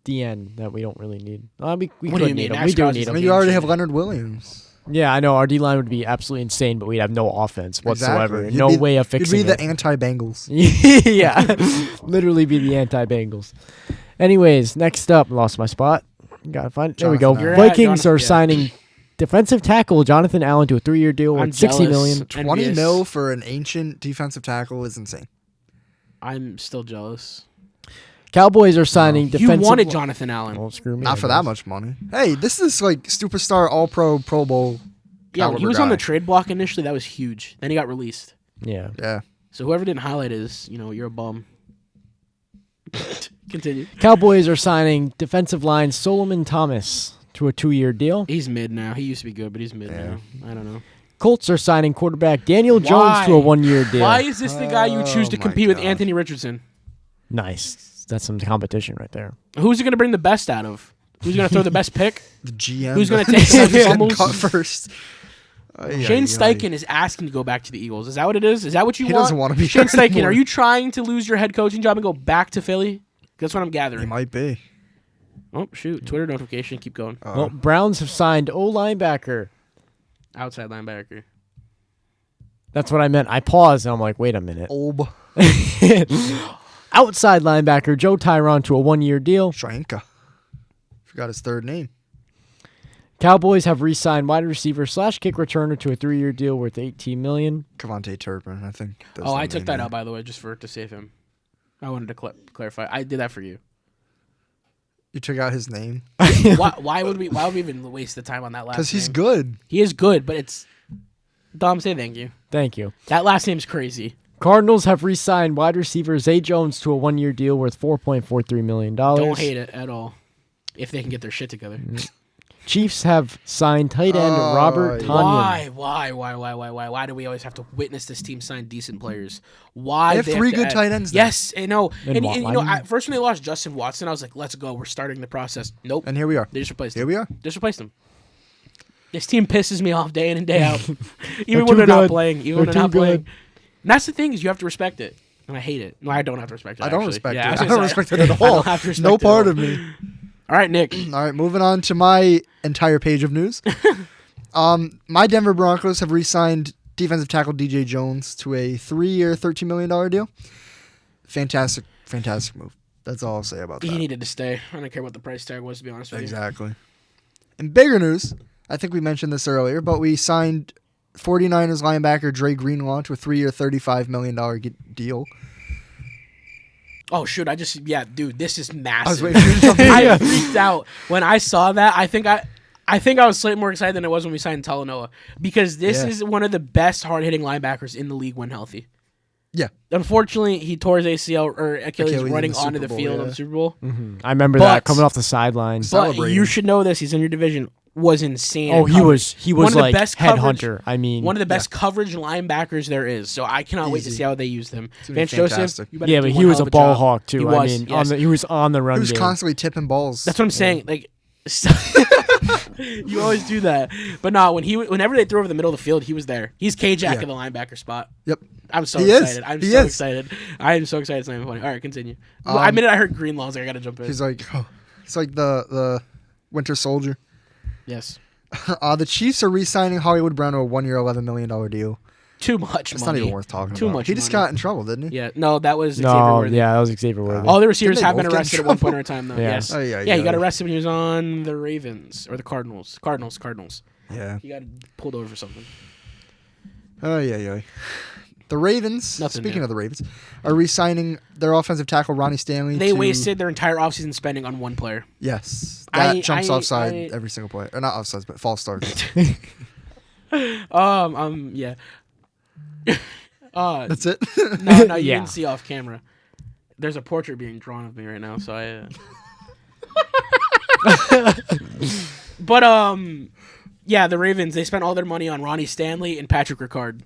DN that we don't really need. We What do could you need mean? him. Max We do Crosby's need I him. mean, you already have Leonard Williams. Yeah, I know. Our D line would be absolutely insane, but we'd have no offense whatsoever. Exactly. No You'd be- way of fixing You'd be it. the anti-Bengals. Yeah, literally be the anti-Bengals. Anyways, next up, lost my spot. Gotta find. There we go. Jonathan Allen. Vikings You're are at Jonathan, yeah. signing defensive tackle Jonathan Allen to a 3-year deal I'm worth $60 million. jealous. 20 Envious. mil for an ancient defensive tackle is insane. I'm still jealous. Cowboys are signing You defensive. wanted Jonathan Allen. Well, screw me. Not I for that guess. much money. Hey, this is like superstar All-Pro, Pro Bowl. Yeah, when he caliber was on the guy. trade block initially, that was huge. Then he got released. Yeah. Yeah. So whoever didn't highlight is, you're a bum. Continue. Cowboys are signing defensive line Solomon Thomas to a 2-year deal. He's mid now. He used to be good, but he's mid Yeah. now. I don't know. Colts are signing quarterback Daniel Jones to a 1-year deal. Why is this the guy you choose to Oh my compete with God. Anthony Richardson? Nice. That's some competition right there. Who's he going to bring the best out of? Who's going to throw the best pick? The GM. Who's gonna that take some just fumbles? cut first. Shane Steichen is asking to go back to the Eagles. Is that what it is? Is that what you He want? doesn't want to be Shane there Steichen, anymore. are you trying to lose your head coaching job and go back to Philly? That's what I'm He gathering. might be. Oh, shoot. Twitter notification. Keep going. Well, Browns have signed O linebacker. Outside linebacker. That's what I meant. I paused and I'm like, wait a minute. Olb. Outside linebacker Joe Tyrone to a 1-year deal. Schranka. Forgot his third name. Cowboys have re-signed wide receiver / kick returner to a 3-year deal worth $18 million. Cavante Turpin, I think. Oh, I took that out, by the way, just to save him. I wanted to clarify. I did that for you. You took out his name? why would we even waste the time on that last name? Because he's good. He is good, but it's... Dom, say thank you. Thank you. That last name's crazy. Cardinals have re-signed wide receiver Zay Jones to a 1-year deal worth $4.43 million. Don't hate it at all. If they can get their shit together. Chiefs have signed tight end Robert Tonyan. Why do we always have to witness this team sign decent players? Why? They have 3 good tight ends. Yes, I know. And you know, first when they lost Justin Watson, I was like, let's go. We're starting the process. Nope. And here we are. They just replaced him. Here we are. Just replaced him. This team pisses me off day in and day out. Even when they're not playing. Even when they're not playing. And that's the thing, is you have to respect it. And I hate it. No, I don't have to respect it. I don't respect it. Yeah, I don't respect it at all. I don't have to respect no it part at all. of me. All right, Nick. All right, moving on to my entire page of news. My Denver Broncos have re-signed defensive tackle DJ Jones to a 3-year, $13 million deal. Fantastic move. That's all I'll say about that. He needed to stay. I don't care what the price tag was, to be honest with you. Exactly. In bigger news, I think we mentioned this earlier, but we signed 49ers linebacker Dre Greenlaw to a 3-year, $35 million deal. Oh, shoot. Dude, this is massive. I was waiting for you to jump in. I freaked out when I saw that. I think I was slightly more excited than I was when we signed Talanoa, because this is one of the best hard-hitting linebackers in the league when healthy. Yeah. Unfortunately, he tore his ACL or Achilles running in the onto the Super Bowl, field of the Super Bowl. Mm-hmm. I remember that coming off the sidelines. But you should know this. He's in your division. Was insane. Oh, he was one of the like best headhunter. I mean, one of the best coverage linebackers there is. So I cannot wait to see how they use him. Vance fantastic. Joseph, you better yeah, do but one he was hell a of ball job. hawk too. He I was, mean, yes. he was on the run He was game. constantly tipping balls. That's what I'm saying. Like, you always do that. But no, whenever they threw over the middle of the field, he was there. He's K-Jack in the linebacker spot. Yep. I'm so He excited. is. I'm He so is. excited. I am so excited. It's not even funny. All right, continue. I heard Greenlaw. I was like, I gotta jump in. He's like the Winter Soldier. Yes. The Chiefs are re-signing Hollywood Brown to a 1-year, $11 million deal. Too much It's money. not even worth talking Too about. much He just money. got in trouble, didn't he? Yeah. No, that was Xavier No, Worthy. yeah, that was Xavier Worthy. All the receivers Didn't they have been both get in arrested at one point trouble? in time, though. Yeah. Yes. Oh, yeah, He got arrested when he was on the Ravens or the Cardinals. Cardinals. Yeah. He got pulled over for something. Oh, yeah. The Ravens, Nothing speaking new. of the Ravens, are re-signing their offensive tackle Ronnie Stanley. They wasted their entire offseason spending on one player. Yes. That jumps offside I- every single play. Or not offsides, but false starts. Yeah. That's it? No, you Yeah. didn't see off camera. There's a portrait being drawn of me right now, so I. But yeah, the Ravens, they spent all their money on Ronnie Stanley and Patrick Ricard.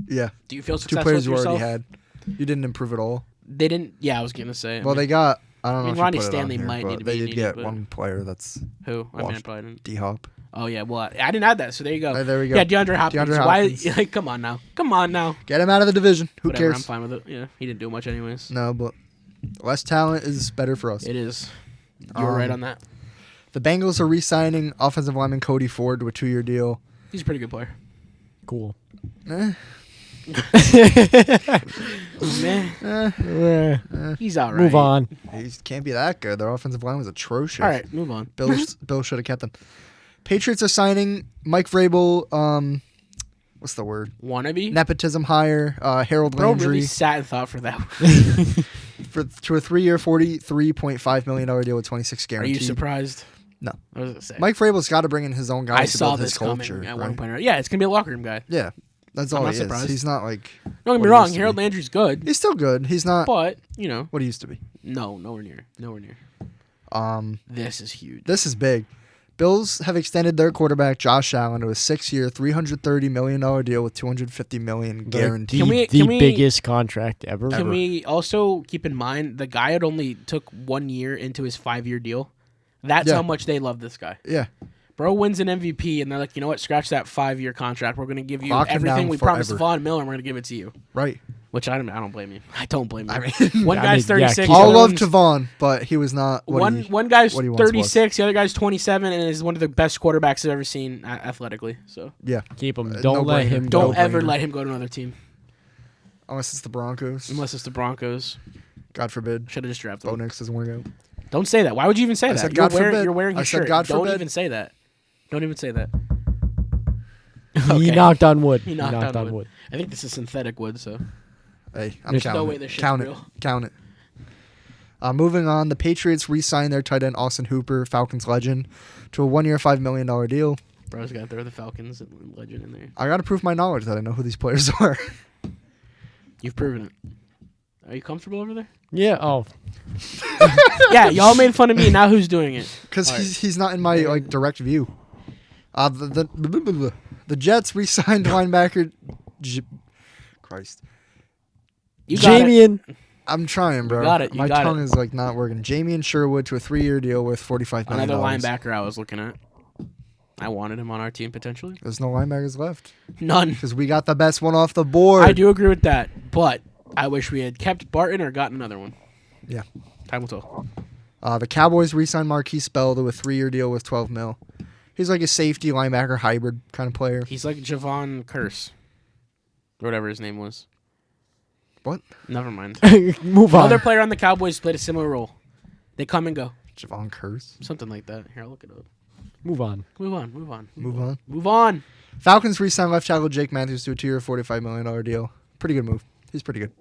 Yeah. Do you feel 2 successful players with you already yourself? had. You didn't improve at all. They didn't. Yeah, I was gonna say. Well, they got. I don't know. mean, if you Ronnie put it on Stanley here, might but need to they be did needed, get but- one player that's who? I mean, I washed. probably didn't. D-Hop. Oh yeah, well I didn't add that, so there you go. There we go. Yeah, DeAndre Hopkins. DeAndre Hopkins. Why? Like, come on now. Get him out of the division. Who Whatever, cares? I'm fine with it. Yeah, he didn't do much anyways. No, but less talent is better for us. It is. You were right on that. The Bengals are re-signing offensive lineman Cody Ford to a 2-year deal. He's a pretty good player. Cool. Eh, Meh. He's all right. Move on. he can't be that good. Their offensive line was atrocious. All right, move on. Bill should have kept them. Patriots are signing Mike Vrabel. What's the word? Wannabe? Nepotism hire. Harold Bro Landry really sat and thought for that. to a 3-year, $43.5 million deal with 26 Are guaranteed. you surprised? No. I was gonna say. Mike Vrabel's got to bring in his own I guys to saw build this his coming culture. at right? one point. Yeah, it's gonna be a locker room guy. Yeah, that's all I'm he not is. surprised. He's not like. Don't get what me he wrong. used to Harold be. Landry's good, He's still good. He's not but what he used to be. no, nowhere near. This is huge. This is big. Bills have extended their quarterback Josh Allen to a 6-year, $330 million deal with $250 million guaranteed. Can we- biggest contract ever. Can we also keep in mind the guy had only took 1 year into his 5-year deal? That's Yeah. how much they love this guy. Yeah, Bro wins an MVP, and they're like, you know what? Scratch that 5-year contract. We're going to give you Lock him everything down we promised forever. Von Miller, and we're going to give it to you. right. Which I don't blame you. I don't blame you. I mean, one guy's 36. keep the all other love one's- Tavon, but he was not. One guy's what he once was. 36, the other guy's 27, and is one of the best quarterbacks I've ever seen athletically. So Yeah, Keep him. No Don't let brainer. him don't go. ever let him go to another team unless it's the Broncos. unless it's the Broncos. God forbid. Should have just drafted Bo him. Nix doesn't work out. Don't say that. Why would you even say I that? said you're God wearing, forbid. You're wearing I his said shirt. God Don't forbid. even say that. Don't even say that. He Okay. knocked on wood. He knocked on wood. I think this is synthetic wood, so Hey, I'm There's counting no way it. this shit's Count real. it. Count it. Moving on, the Patriots re-signed their tight end Austin Hooper, Falcons legend, to a 1-year, $5 million deal. bro's got to throw the Falcons and legend in there. I got to prove my knowledge that I know who these players are. You've proven it. Are you comfortable over there? Yeah. Oh, Yeah, y'all made fun of me. Now who's doing it? Because All right. he's not in my direct view. The Jets re-signed linebacker. Christ, You got it. Jamian. I'm trying, bro. got it, you My got tongue it. is not working. Jamian Sherwood to a 3-year deal worth $45 million. Another linebacker I was looking at. I wanted him on our team potentially. There's no linebackers left None. because we got the best one off the board. I do agree with that, but I wish we had kept Barton or gotten another one. Yeah. Time will tell. The Cowboys re-signed Marquise Bell to a 3-year deal with $12 million. He's like a safety linebacker hybrid kind of player. He's like Javon Curse. Or whatever his name was. What? Never mind. Move on. Another player on the Cowboys played a similar role. They come and go. Javon Curse. Something like that. Here, I'll look it up. Move on. Move on. Move on. Move on. Move on. Falcons re-signed left tackle Jake Matthews to a 2-year, $45 million deal. Pretty good move. He's pretty good.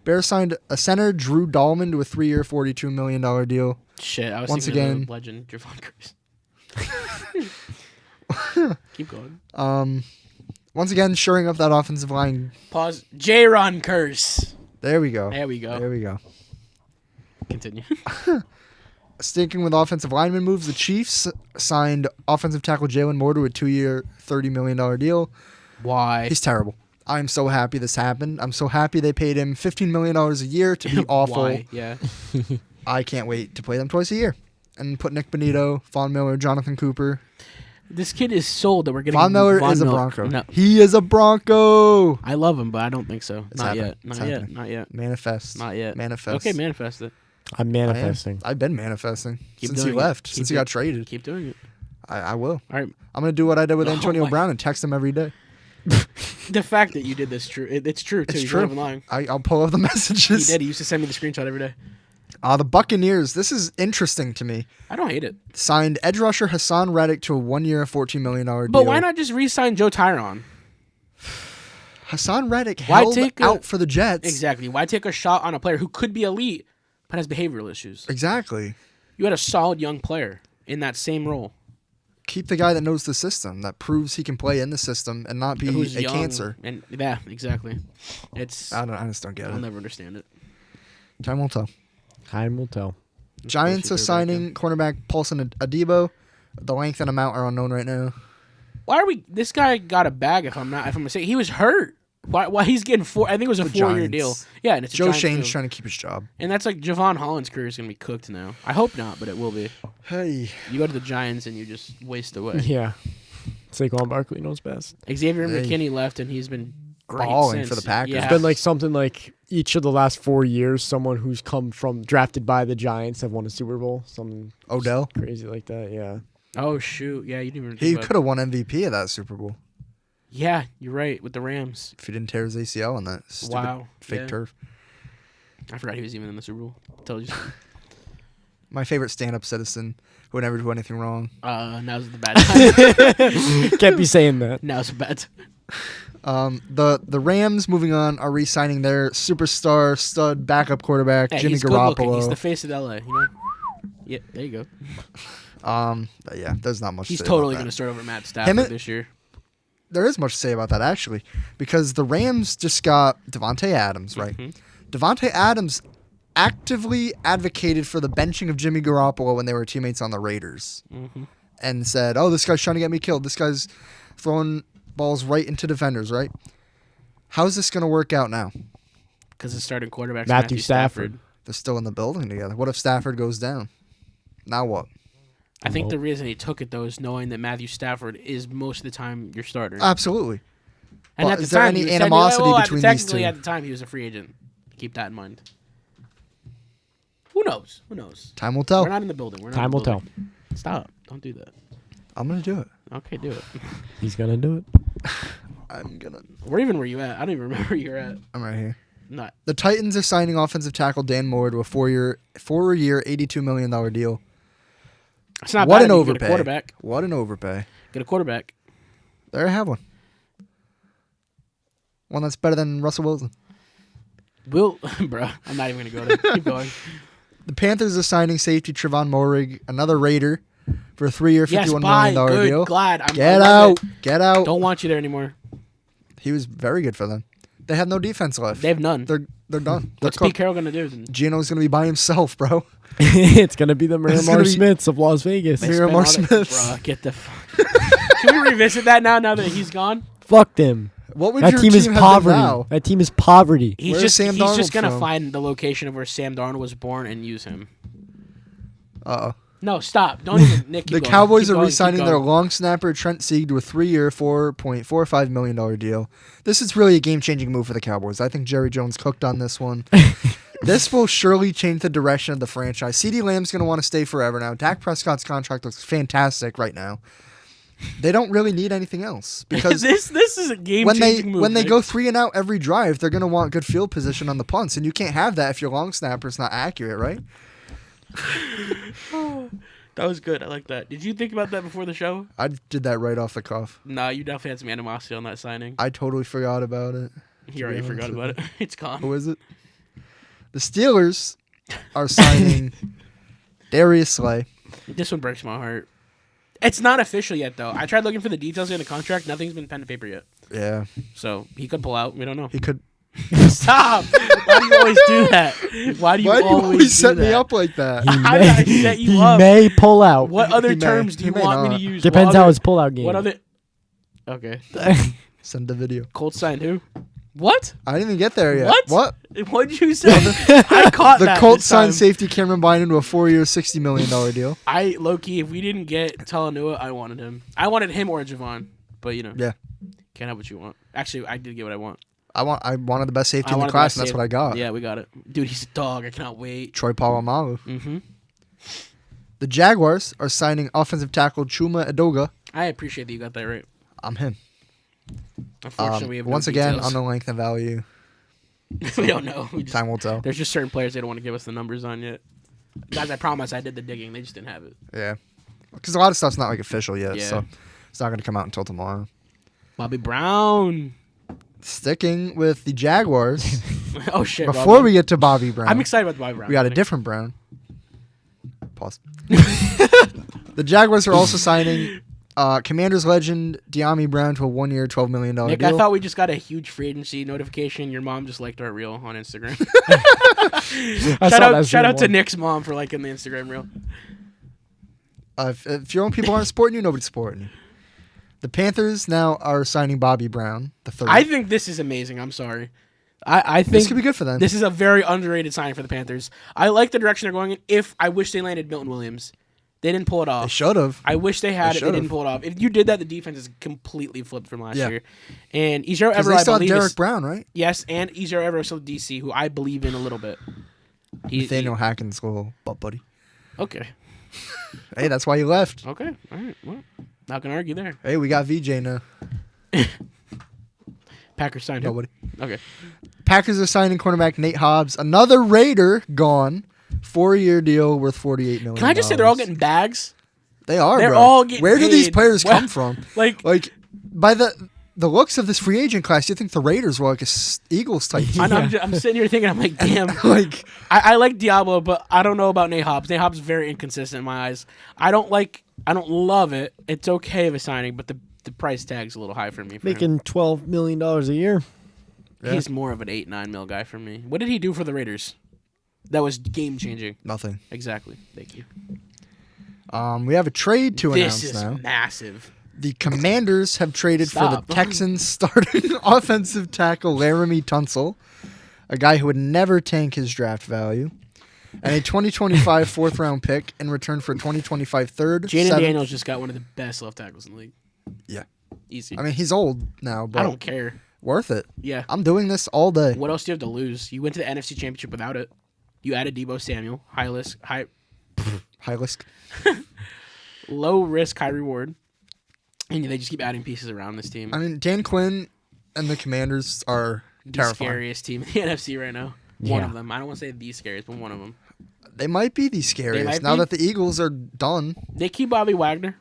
Bears signed a center, Drew Dahlman, to a 3-year, $42 million deal. Shit, I was Once thinking of again- the legend Javon Curse. Keep going. Once again, shoring up that offensive line. Pause. J-Ron Curse. There we go. There we go. There we go. Continue. Sticking with offensive lineman moves, the Chiefs signed offensive tackle Jalen Moore to a 2-year, $30 million deal. Why? He's terrible. I'm so happy this happened. I'm so happy they paid him $15 million a year to be awful. Why? Yeah. I can't wait to play them twice a year. And put Nick Bonito, Von Miller, Jonathan Cooper. This kid is sold that we're getting. Von Miller is a Miller. Bronco. No, He is a Bronco. I love him, but I don't think so. It's Not happening. yet. It's Not yet. happening. Not yet. Manifest. Not yet. Manifest. Okay, manifest it. I'm manifesting. I've been manifesting Keep since he doing it. left, Keep since he it. got traded. Keep doing it. I will. All right. I'm going to do what I did with Oh Antonio my- Brown and text him every day. The fact that you did this true. It's true too. It's You're true. not even lying. I'll pull up the He messages. did. He used to send me the screenshot every day. The Buccaneers, this is interesting to me, I don't hate it. signed edge rusher Hassan Reddick to a 1-year, $14 million deal. But why not just re-sign Joe Tyron? Hassan Reddick Why held take a- out for the Jets. Exactly. Why take a shot on a player who could be elite but has behavioral issues? Exactly. You had a solid young player in that same role. Keep the guy that knows the system, that proves he can play in the system and not be Who's a young cancer. And yeah, exactly. It's I just don't get I'll it. never understand it. Time will tell. Time will tell. Giants are signing cornerback Paulson Adebo. The length and amount are unknown right now. Why are we? This guy got a bag. If I'm mistaken, he was hurt. Why he's getting four? I think it was a The 4-year Giants. deal. Yeah, and it's a Joe Giants Shane's move. trying to keep his job. And that's like Javon Holland's career is gonna be cooked now. I hope not, but it will be. Hey. You go to the Giants and you just waste away. Yeah. Saquon Barkley knows best. Xavier Hey. McKinney left, and he's been great Balling since. for the Packers. Yeah. It's been like something like each of the last 4 years, someone who's come from drafted by the Giants have won a Super Bowl. Something Odell. crazy like that. Yeah. Oh shoot! Yeah, you didn't even. He think about- could have won MVP of that Super Bowl Yeah, you're right with the Rams. if he didn't tear his ACL on that stupid Wow. fake Yeah. turf. I forgot he was even in the Super Bowl. Told you. My favorite stand-up citizen who would never do anything wrong. Now's the bad time. Can't be saying that. Now's the bad time. The Rams, moving on, are re-signing their superstar stud backup quarterback Hey, Jimmy he's good looking. Garoppolo. He's the face of LA. You know. Yeah, there you go. Yeah, there's not much. He's to say totally about going to that. start over Matt Stafford and- this year. There is much to say about that actually, because the Rams just got Devontae Adams, right? Mhm. Devontae Adams actively advocated for the benching of Jimmy Garoppolo when they were teammates on the Raiders, Mhm. and said, "Oh, this guy's trying to get me killed. This guy's throwing balls right into defenders, right?" How's this going to work out now? Because the starting quarterback's Matthew Matthew Stafford. Stafford. They're still in the building together. What if Stafford goes down? Now what? I think Well- the reason he took it though is knowing that Matthew Stafford is most of the time your starter. Absolutely. And Well, at the is there time, any he was animosity saying, between these technically, two? at the time, he was a free agent. Keep that in mind. Who knows? Who knows? Time will tell. We're not in the building. Time will tell. Stop. Don't do that. I'm gonna do it. Okay, do it. He's gonna do it. I'm gonna. Where even were you at? I don't even remember where you're at. I'm right here. Not. The Titans are signing offensive tackle Dan Moore to a four-year, $82 million deal. It's not What bad an if you get a overpay! quarterback. What an overpay! Get a quarterback. There I have one. One that's better than Russell Wilson. Bro, I'm not even gonna go there. Keep going. The Panthers are signing safety Trevon Moehrig, another Raider, for a 3-year, $51 bye. million Good. deal. Glad. Get I love out! Get out! Don't want you there anymore. He was very good for them. They have no defense left. They have none. They're done. What's They're Pete Carroll gonna do? Then? Gino's gonna be by himself, bro. It's gonna be the It's gonna Miramar be- Smiths of Las Vegas. They Miramar Spend all that- Smiths. Bro, get the. Can we revisit that now that he's gone? Fuck them. What would That your team is have been poverty. now? That team is poverty. He's Where's just Sam he's just Darnold gonna from? find the location of where Sam Darnold was born and use him. Uh-oh. No, stop! Don't even. Nick, keep The going. Cowboys Keep are going, re-signing keep their going. long snapper Trent Sieg to a 3-year, $4.45 million deal. This is really a game-changing move for the Cowboys. I think Jerry Jones cooked on this one. This will surely change the direction of the franchise. CeeDee Lamb's going to want to stay forever now. Dak Prescott's contract looks fantastic right now. They don't really need anything else because this is a game when changing move. they Nick. go 3 and out every drive, they're going to want good field position on the punts, and you can't have that if your long snapper's not accurate, right? That was good. I like that. Did you think about that before the show? I did that right off the cuff. Nah, you definitely had some animosity on that signing. I totally forgot about it. You already forgot about it. It's gone. Who is it? The Steelers are signing Darius Slay. This one breaks my heart. It's not official yet, though. I tried looking for the details in the contract. Nothing's been pen to paper yet. Yeah, So he could pull out. We don't know. he could. Stop! Why do you always do that? Why do you always do set me that? up like that? How did I set you he up? may pull out. What other He may. terms do He you may want me not. to use? Depends What how other- his pullout game. What other? Okay. Send the video. Cold signed who? What? I didn't even get there yet. What? What did you say? I caught The that. Colts this time. signed safety Cameron Bynum to a 4-year, $60 million deal. I low-key, if we didn't get Talanoa, I wanted him. I wanted him or Javon, but you know, Yeah, can't have what you want. Actually, I did get what I want. I wanted the best safety I in the wanted class, best and that's save- what I got. Yeah, we got it, dude. He's a dog. I cannot wait. Troy Polamalu. Mm-hmm. The Jaguars are signing offensive tackle Chuma Edoga. I appreciate that you got that right. I'm him. Unfortunately, we have no Once again, details. on the length and value, we don't know. We just, time will tell. there's just certain players they don't want to give us the numbers on yet. Guys, I promise I did the digging. They just didn't have it. Yeah, because a lot of stuff's not like official yet, Yeah. so it's not going to come out until tomorrow. Bobby Brown. Sticking with the Jaguars, Oh shit! before Bobby. we get to Bobby Brown, I'm excited about the Bobby Brown. we got a thing. different Brown. Pause. The Jaguars are also signing Commanders legend De'Ami Brown to a 1-year, $12 million Nick, deal. I thought we just got a huge free agency notification. Your mom just liked our reel on Instagram. shout out to Nick's mom for liking the Instagram reel. If your own people aren't supporting you, nobody's supporting you. The Panthers now are signing Bobby Brown, the third. I think this is amazing. I'm sorry. I think this could be good for them. this is a very underrated signing for the Panthers. I like the direction they're going in. I wish they landed Milton Williams. They didn't pull it They off. should have. I wish they had They it. They should've. didn't pull it off. If you did that, the defense is completely flipped from last Yeah. year. And Ejiro Because Evero, they I still have believe, Derek is, Brown, right? yes, and Ejiro Evero still DC, who I believe in a little bit. Nathaniel Hacken's little butt buddy. Okay. Hey, that's why he left. Okay. All right. Well, not gonna argue there. Hey, we got VJ now. Packers signed him. Nobody. Okay. Packers are signing cornerback Nate Hobbs, another Raider gone. 4-year deal worth $48 million. Can I just say they're all getting bags? They are. they're bro. all getting Where do these paid. players Well, come from? Like, Like by the looks of this free agent class, you think the Raiders were like a Eagles type team. I'm sitting here thinking, I'm like, damn. Like I like Diablo, but I don't know about Nate Hobbs. Nate Hobbs is very inconsistent in my eyes. I don't love it. It's okay of a signing, but the price tag's a little high for me. For him. Making $12 million a year. Yeah. He's more of an 8-9 mil guy for me. What did he do for the Raiders? That was game changing. nothing. Exactly. Thank you. We have a trade to This announce is now. massive. The Commanders have traded for Stop. the Texans starting offensive tackle Laramie Tunsil, a guy who would never tank his draft value, and a 2025 4th-round pick in return for a 2025 third. Jaden seventh- Daniels just got one of the best left tackles in the league. Yeah. Easy. I mean, he's old now, but I don't care. worth it. Yeah. I'm doing this all day. What else do you have to lose? You went to the NFC Championship without it. You added Deebo Samuel. High risk. low risk, high reward. And they just keep adding pieces around this team. I mean, Dan Quinn and the Commanders are the terrifying. scariest team in the NFC right now. Yeah. One of them. I don't want to say the scariest, but one of them. They might be the scariest might now be. that the Eagles are done. They keep Bobby Wagner.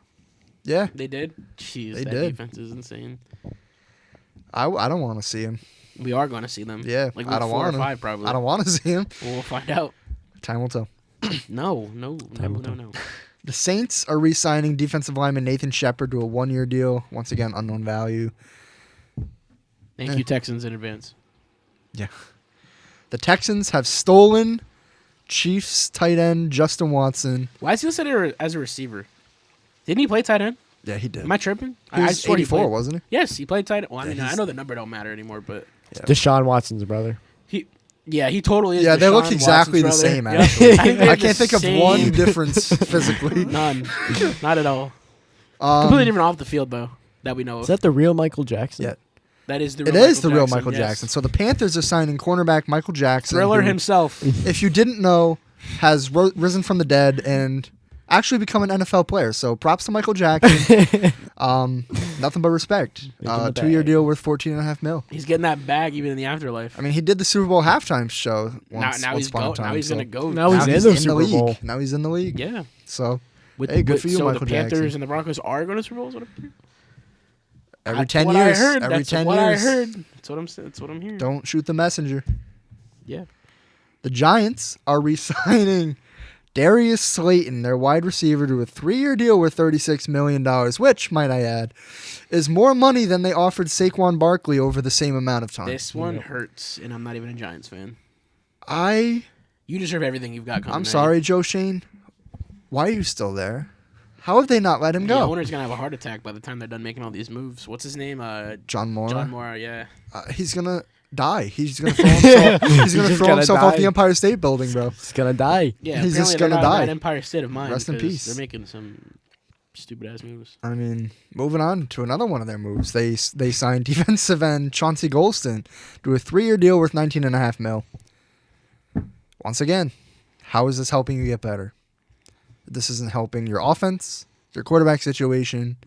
Yeah, They did. Jeez, They that did. defense is insane. I don't want to see him. We are going to see them. Yeah, like I don't 4 or want him. 5 probably. I don't want to see him. We'll find out. Time will tell. No. Hamilton. The Saints are re-signing defensive lineman Nathan Shepard to a 1-year deal. Once again, unknown value. Thank you, Texans, in advance. Yeah. The Texans have stolen Chiefs tight end Justin Watson. Why is he listed as a receiver? Didn't he play tight end? Yeah, he did. Am I tripping? He was swore 84, played. wasn't he? Yes, he played tight end. Well, I Yeah, mean, he's- I know the number don't matter anymore, but Deshaun Watson's brother. he totally is. Yeah, they look Deshaun exactly the Watson's same, brother. actually. I, think they I have can't the think of same- one difference physically. None. Not at all. Completely different off the field, though, that we know of. Is that the real Michael Jackson? Yeah. That is the It real is the real Michael yes. Jackson. So the Panthers are signing cornerback Michael Jackson. Thriller who, himself. if you didn't know, has risen from the dead and actually become an NFL player. So props to Michael Jackson. Nothing but respect. Give him the 2-year bag. deal worth $14.5 million. He's getting that bag even in the afterlife. I mean, he did the Super Bowl halftime show once. now once he's upon a go. time, Now he's so gonna go. Now he's in the Super league. Bowl. Now he's in the league. Yeah. So With, good for you, so Michael the Panthers Jackson. and the Broncos are going to Super Bowls. every That's 10 what years. I heard. Every That's 10 what years. I heard. That's what I'm hearing. Don't shoot the messenger. Yeah. The Giants are re-signing Darius Slayton, their wide receiver, to a 3-year deal worth $36 million, which, might I add, is more money than they offered Saquon Barkley over the same amount of time. This one hurts, and I'm not even a Giants fan. You deserve everything you've got coming. I'm man. sorry, Joe Shane. Why are you still there? How have they not let him The go? owner's gonna have a heart attack by the time they're done making all these moves. What's his name? John Moore. John Moore. Yeah. He's gonna die. He's gonna throw himself. He's gonna just throw gonna himself off die. the Empire State Building, bro. He's gonna die. Yeah. He's just apparently they're gonna not in die. that Empire State of mind. Rest in because peace. They're making some stupid ass moves. I mean, moving on to another one of their moves. They signed defensive end Chauncey Golston to a 3-year deal worth $19.5 million. Once again, how is this helping you get better? This isn't helping your offense, your quarterback situation,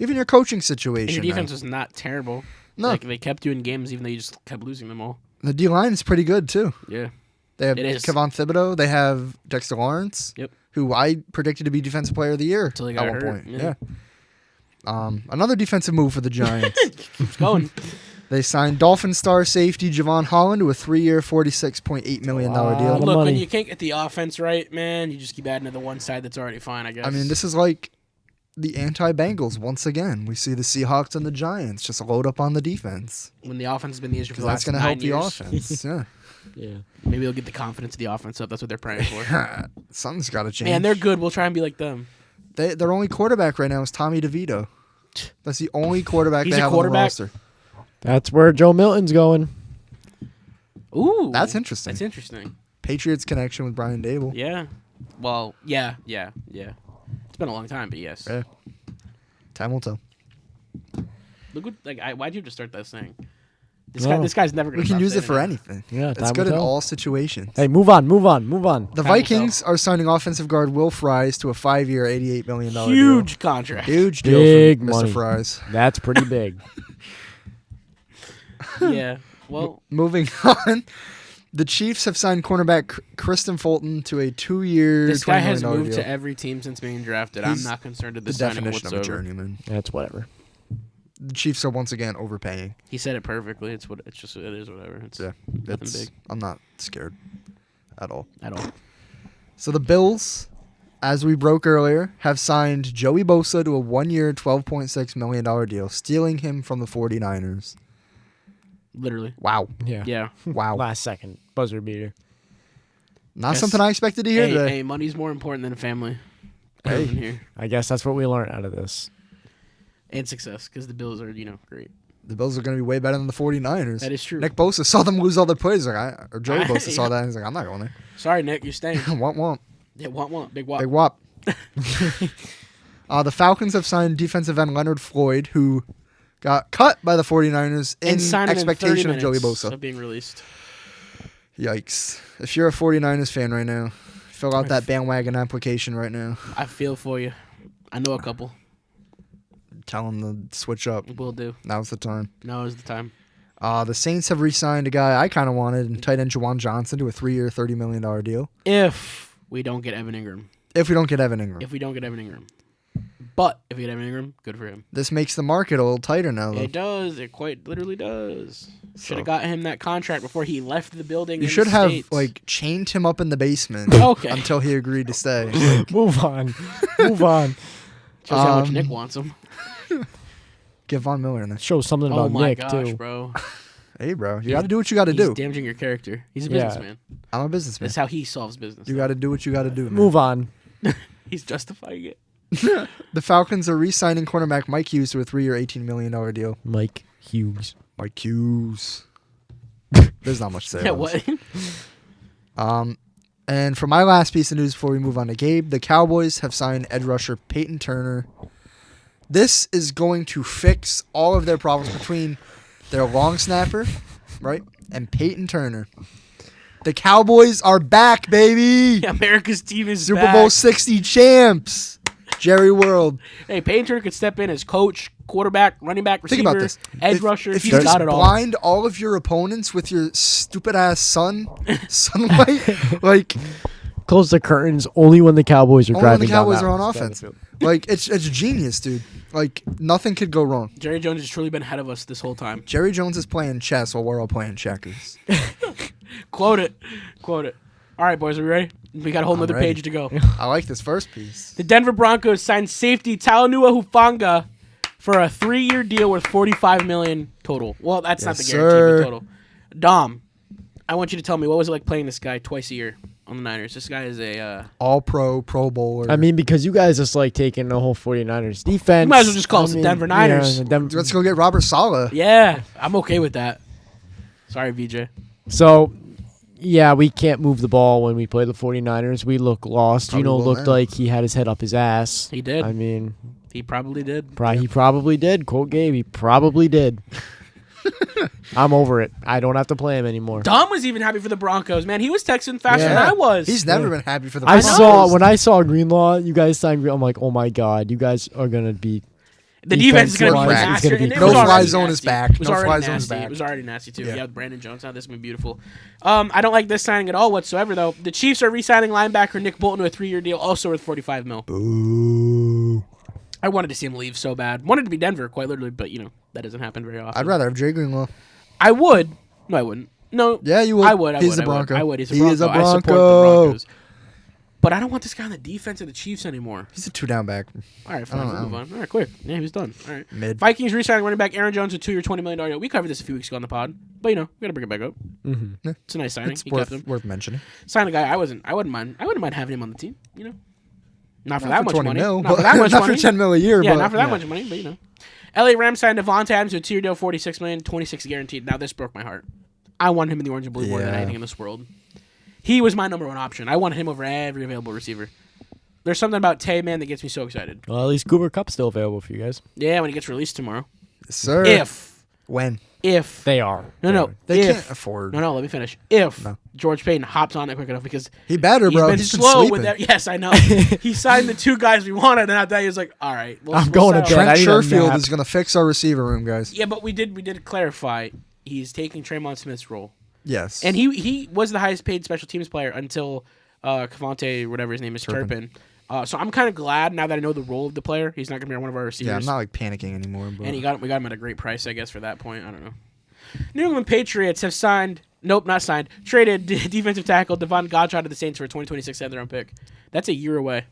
even your coaching And situation. your defense was not terrible. No. Like, they kept you in games even though you just kept losing them all. The D line is pretty good too. Yeah. They have It is. Kevon Thibodeau. They have Dexter Lawrence. Yep. Who I predicted to be Defensive Player of the Year Until he at got one hurt, point. yeah. Another defensive move for the Giants. Keeps going. They signed Dolphin star safety Javon Holland to a 3-year, $46.8 million Wow. deal. Look, when money. you can't get the offense right, man, you just keep adding to the one side that's already fine, I guess. I mean, this is like the anti-Bengals once again. We see the Seahawks and the Giants just load up on the defense. when the offense has been the issue for Because the that's last going to 9 help the years. offense. Yeah. Yeah. Maybe they'll get the confidence of the offense up. That's what they're praying for. Something's got to change. Man, they're good. We'll try and be like them. Their only quarterback right now is Tommy DeVito. That's the only quarterback He's they a have quarterback? on the roster. That's where Joe Milton's going. Ooh. That's interesting. That's interesting. Patriots connection with Brian Dable. Yeah. Well, yeah. It's been a long time, but yes. Yeah. Time will tell. Look what, why'd you just start that saying? No. This guy's never going We to can use it for anything. Yeah, It's time good will in tell. all situations. Hey, move on. The Time Vikings are signing offensive guard Will Fries to a 5-year, $88 million Huge contract. deal. Huge deal Big for money. Mr. Fries. That's pretty big. Yeah. Well, Moving on, the Chiefs have signed cornerback Kristen Fulton to a 2-year, this guy $20 has million moved deal. to every team since being drafted. He's I'm not concerned with The this signing definition of a whatsoever. journeyman. That's whatever. The Chiefs are once again overpaying. He said it perfectly. It is whatever. It's Yeah, nothing big I'm not scared at all. at all. So the Bills, as we broke earlier, have signed Joey Bosa to a 1-year, $12.6 million deal, stealing him from the 49ers. Literally. Wow. Yeah. Yeah. Wow. Last second buzzer beater. Not Guess- something I expected to hear today. Hey, money's more important than family. Hey. In here. I guess that's what we learned out of this. And success, because the Bills are, great. The Bills are going to be way better than the 49ers. That is true. Nick Bosa saw them lose all their plays. Or Joey Bosa saw Yeah. that and he's like, I'm not going there. Sorry, Nick, you're staying. Want. Yeah, want. Big wop. Big whop. The Falcons have signed defensive end Leonard Floyd, who got cut by the 49ers in And signed in 30 expectation of Joey minutes Bosa. of being released. Yikes. If you're a 49ers fan right now, fill out that bandwagon application right now. I feel for you. I know a couple. Tell them to switch up. Will do. Now's the time. Now is the time. The Saints have re-signed a guy I kind of wanted, tight end Juwan Johnson, to a 3-year, $30 million deal. If we don't get Evan Ingram. If we don't get Evan Ingram. If we don't get Evan Ingram. But if we get Evan Ingram, good for him. This makes the market a little tighter now, though. It does. It quite literally does. So- Should have got him that contract before he left the building. You in should the have, States. chained him up in the basement Okay. until he agreed to stay. Move on. Move on. Shows how much Nick wants him. Get Von Miller in there. Show something Oh about my Nick, gosh, too. bro. Hey, bro. You got to do what you got to He's do. damaging your character. He's a Yeah. businessman. I'm a businessman. That's how he solves business. You got to do what you got to do, man. Move on. He's justifying it. The Falcons are re-signing cornerback Mike Hughes to a 3-year, $18 million deal. Mike Hughes. Mike Hughes. There's not much to say. Yeah, about this. what? And for my last piece of news before we move on to Gabe, the Cowboys have signed edge rusher Peyton Turner. This is going to fix all of their problems between their long snapper, right, and Peyton Turner. The Cowboys are back, baby. America's team is Super back. Bowl 60 champs. Jerry World. Hey, Peyton Turner could step in as coach, quarterback, running back, receiver, Think about this. edge rusher. If He's you just got it all. blind all of your opponents with your stupid ass sunlight, like Close the curtains only when the Cowboys are only when driving the Cowboys down are on that offense. field. Like it's genius, dude. Like nothing could go wrong. Jerry Jones has truly been ahead of us this whole time. Jerry Jones is playing chess while we're all playing checkers. Quote it. Quote it. All right, boys, are we ready? We got a whole I'm nother ready. page to go. I like this first piece. The Denver Broncos signed safety Talanoa Hufanga for a 3-year deal worth $45 million total. Well, that's not the Yes, guarantee sir. total. Dom, I want you to tell me, what was it like playing this guy twice a year on the Niners? This guy is a... All Pro Bowler. I mean, because you guys just like taking the whole 49ers defense. You might as well just call us the Denver Niners. Let's go get Robert Saleh. Yeah, I'm okay with that. Sorry, VJ. So, yeah, we can't move the ball when we play the 49ers. We look lost. Probably Gino will looked now. like he had his head up his ass. He did. I mean, He probably did. he probably did. Quote Gabe, he probably did. I'm over it. I don't have to play him anymore. Dom was even happy for the Broncos, man. He was texting faster than I was. He's never been happy for the I Broncos. saw when I saw Greenlaw, you guys signed. I'm like, oh my god, you guys are gonna be. The defense is going to be defense-wise, nasty. it's gonna be and it No was fly already zone is nasty. back. It was No already fly zone is nasty. back. It was already nasty, too. Yeah. Yeah, with Brandon Jones now. This has been beautiful. I don't like this signing at all whatsoever, though. The Chiefs are re-signing linebacker Nick Bolton to a 3-year deal, also worth $45 million. Boo. I wanted to see him leave so bad. Wanted to be Denver, quite literally, but, that doesn't happen very often. I'd rather have Jay Greenlaw. I would. No, I wouldn't. No. Yeah, you would. I would. He's a Bronco. I would. He's a He Bronco. is a I support the Bronco. Broncos. But I don't want this guy on the defense of the Chiefs anymore. He's a 2-down back. All right, fine. I don't We'll move know. on. All right, quick. Yeah, he was done. All right. Mid. Vikings re-signing running back Aaron Jones, a 2-year, $20 million deal. We covered this a few weeks ago on the pod, but we got to bring it back up. Mm-hmm. It's a nice signing. It's He kept him. worth mentioning. Signed a guy I wouldn't mind having him on the team. Not for Not that for much 20 money. mil, Not for but- that much not money. for 10 mil a year. Yeah, but, not for that much money, but LA Rams signed Devontae Adams to a 2-year deal, $46 million, $26 guaranteed. Now this broke my heart. I want him in the orange and blue more than Yeah. anything in this world. He was my number one option. I wanted him over every available receiver. There's something about Tay, man, that gets me so excited. Well, at least Cooper Cup's still available for you guys. Yeah, when he gets released tomorrow. Yes, sir. When? If They are. no, They if, can't afford. No, let me finish. If No. George Payton hops on it quick enough, because He better, he's bro. been He's been slow sleeping. with that. Yes, I know. He signed the 2 guys we wanted, and after that he was like, "All right, I'm going to settle." bed. I Trent need a Sherfield nap. is going to fix our receiver room, guys. Yeah, but we did clarify. He's taking Traymon Smith's role, Yes. and he was the highest paid special teams player until Cavante, whatever his name is, Turpin. Turpin. So I'm kind of glad now that I know the role of the player. He's not going to be one of our receivers. Yeah, I'm not panicking anymore. But And we got him at a great price, I guess, for that point. I don't know. New England Patriots have traded defensive tackle Devon Godchaux to the Saints for a 2026 7th-round pick. That's a year away.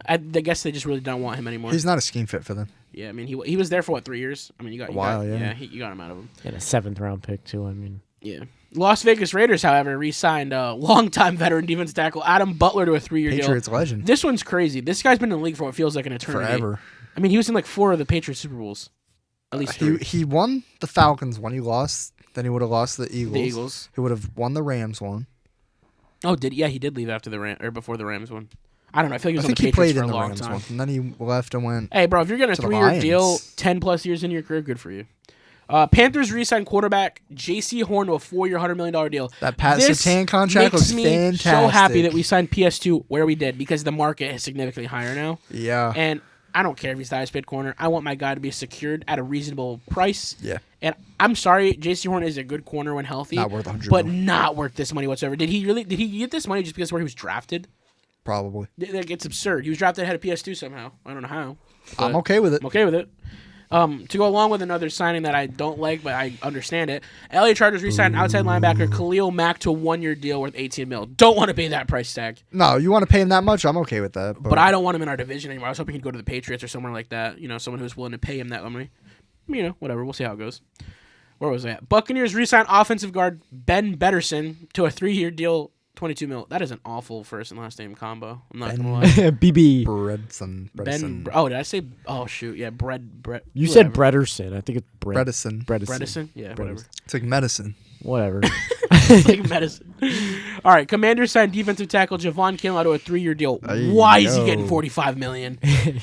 I guess they just really don't want him anymore. he's not a scheme fit for them. Yeah, I mean, he was there for, 3 years? I mean, you got A while, you got, yeah. you got him out of him. And a 7th-round pick, too. I mean, Yeah. Las Vegas Raiders, however, re-signed longtime veteran defensive tackle Adam Butler to a 3-year deal. Patriots legend. This one's crazy. This guy's been in the league for what feels like an eternity. Forever. I mean, he was in 4 of the Patriots Super Bowls. At least 3. He won the Falcons one. He lost. Then he would have lost the Eagles. The Eagles. He would have won the Rams one. Oh, he did leave after the before the Rams one. I don't know. I feel like he was I on the think he Patriots played for in a the long Rams time. once, and then he left and went. Hey, bro, if you're getting a to the 3-year deal, Lions. 10+ years into your career, good for you. Panthers re-signed quarterback J.C. Horn to a 4-year, $100 million deal. That Pat This Surtain contract makes was me fantastic. so happy that we signed PS2 where we did because the market is significantly higher now. Yeah. And I don't care if he's the highest paid corner. I want my guy to be secured at a reasonable price. Yeah. And I'm sorry, J.C. Horn is a good corner when healthy. Not worth $100 but million. not worth this money whatsoever. Did he get this money just because of where he was drafted? Probably. Like, it's absurd. He was drafted ahead of PS2 somehow. I don't know how. I'm okay with it. I'm okay with it. To go along with another signing that I don't like, but I understand it, LA Chargers re-signed outside linebacker Khalil Mack to a 1-year deal worth $18 million. Don't want to pay that price tag. No, you want to pay him that much? I'm okay with that. But I don't want him in our division anymore. I was hoping he'd go to the Patriots or somewhere like that. You know, someone who's willing to pay him that money. You know, whatever. We'll see how it goes. Where was I at? Buccaneers re-signed offensive guard Ben Betterson to a 3-year deal, $22 million. That is an awful first and last name combo. I'm not gonna lie. BB. Bredson. Did I say? Oh shoot, yeah, Brett. You whatever. said Brederson. I think it's Bredison. Bredesen? Yeah, whatever. It's like medicine. Whatever. It's like medicine. All right, Commanders signed defensive tackle Javon Kinlaw to a 3-year deal. Why is he getting $45 million?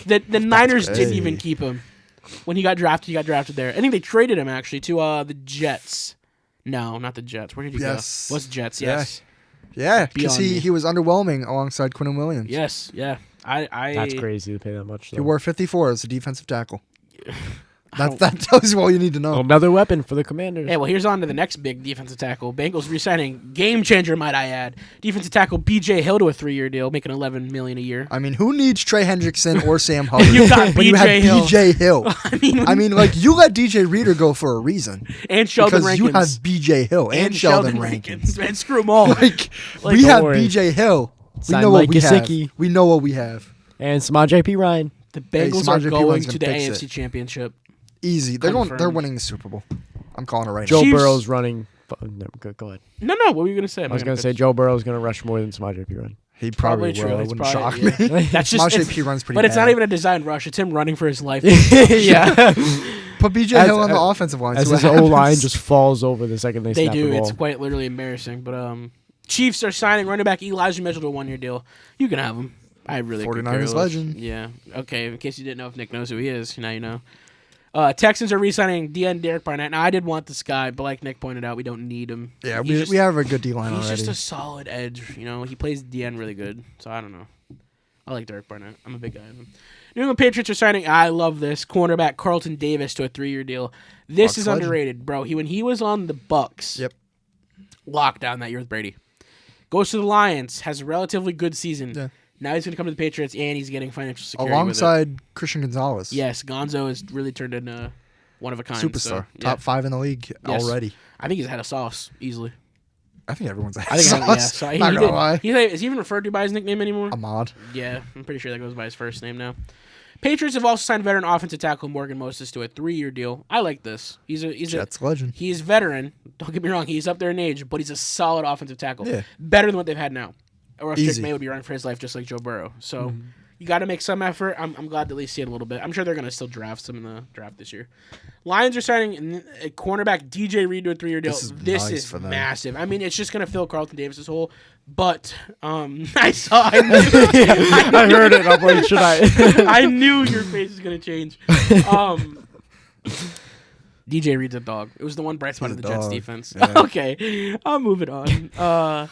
The Niners didn't even keep him when he got drafted. He got drafted there. I think they traded him actually to the Jets. No, not the Jets. Where did he Yes. go? What's Jets? Yes. Yeah, because Beyond me. he was underwhelming alongside Quinn Williams. Yes. Yeah. I. That's crazy to pay that much. He Though. wore 54 as a defensive tackle. That tells you all you need to know. Another weapon for the Commanders. Hey, well, here's on to the next big defensive tackle. Bengals re-signing game changer, might I add. Defensive tackle B.J. Hill to a 3-year deal, making $11 million a year. I mean, who needs Trey Hendrickson or Sam Hubbard? You got when you have B.J. Hill. B.J. Hill. I mean, like, you let DJ Reader go for a reason. and Sheldon Because Rankins. you have B.J. Hill and Sheldon Rankins. Man, screw them all. Like, Like, we don't have worry. B.J. Hill. We Sign know what Mike we have. Gesicki. We know what we have. And Samaj P. Ryan. The Bengals Samaje are P. going Ryan's to the gonna fix AFC it. Championship. Easy. They're Confirmed. winning the Super Bowl. I'm calling it right Joe now. Chiefs- Burrow's running. No, go ahead. No, what were you going to say? I was going to say Joe Burrow's going to rush more than Samaj P. Ryan. He Probably probably true. will. It It's wouldn't probably- shock me. That's just, Samaje it's, P. Runs pretty but it's not bad. even a designed rush. It's him running for his life. yeah. Put B.J. As- Hill on the offensive line. As see what his O-line happens. just falls over the second they They snap do. the It's ball. quite literally embarrassing. But Chiefs are signing running back Elijah Mitchell to a 1-year deal. You can have him. I really could care 49ers less. legend. Yeah. Okay. In case you didn't know if Nick knows who he is, now you know. Texans are re-signing DN Derek Barnett. Now I did want this guy, but like Nick pointed out, we don't need him. Yeah, He's we have a good D-line He's already. just a solid edge. You know, he plays DN really good. So I don't know. I like Derek Barnett. I'm a big guy of him. New England Patriots are signing. I love this cornerback Carlton Davis to a 3-year deal. This Bucs is legend. underrated, bro. When he was on the Bucks, Yep. lockdown that year with Brady. Goes to the Lions, has a relatively good season. Yeah. Now he's going to come to the Patriots, and he's getting financial security with it. Alongside Christian Gonzalez. Yes, Gonzo has really turned into one of a kind. Superstar. So, yeah. Top 5 in the league Yes. already. I think he's had a sauce easily. I think everyone's a I think sauce. yeah. So Not gonna did- lie. Is he even referred to by his nickname anymore? Ahmad. Yeah, I'm pretty sure that goes by his first name now. Patriots have also signed veteran offensive tackle Morgan Moses to a 3-year deal. I like this. He's Jets legend. He's veteran. Don't get me wrong. He's up there in age, but he's a solid offensive tackle. Yeah. Better than what they've had now. Or else Drake Easy. May would be running for his life just like Joe Burrow. So you got to make some effort. I'm glad to at least see it a little bit. I'm sure they're going to still draft some in the draft this year. Lions are signing a cornerback DJ Reed to a 3-year deal. This is nice for them. massive. I mean, it's just going to fill Carlton Davis's hole. But I heard it. I'm like, should I? I knew your face was going to change. DJ Reed's a dog. It was the one bright spot He's of a the Jets dog. defense. Yeah. Okay, I'll move it on.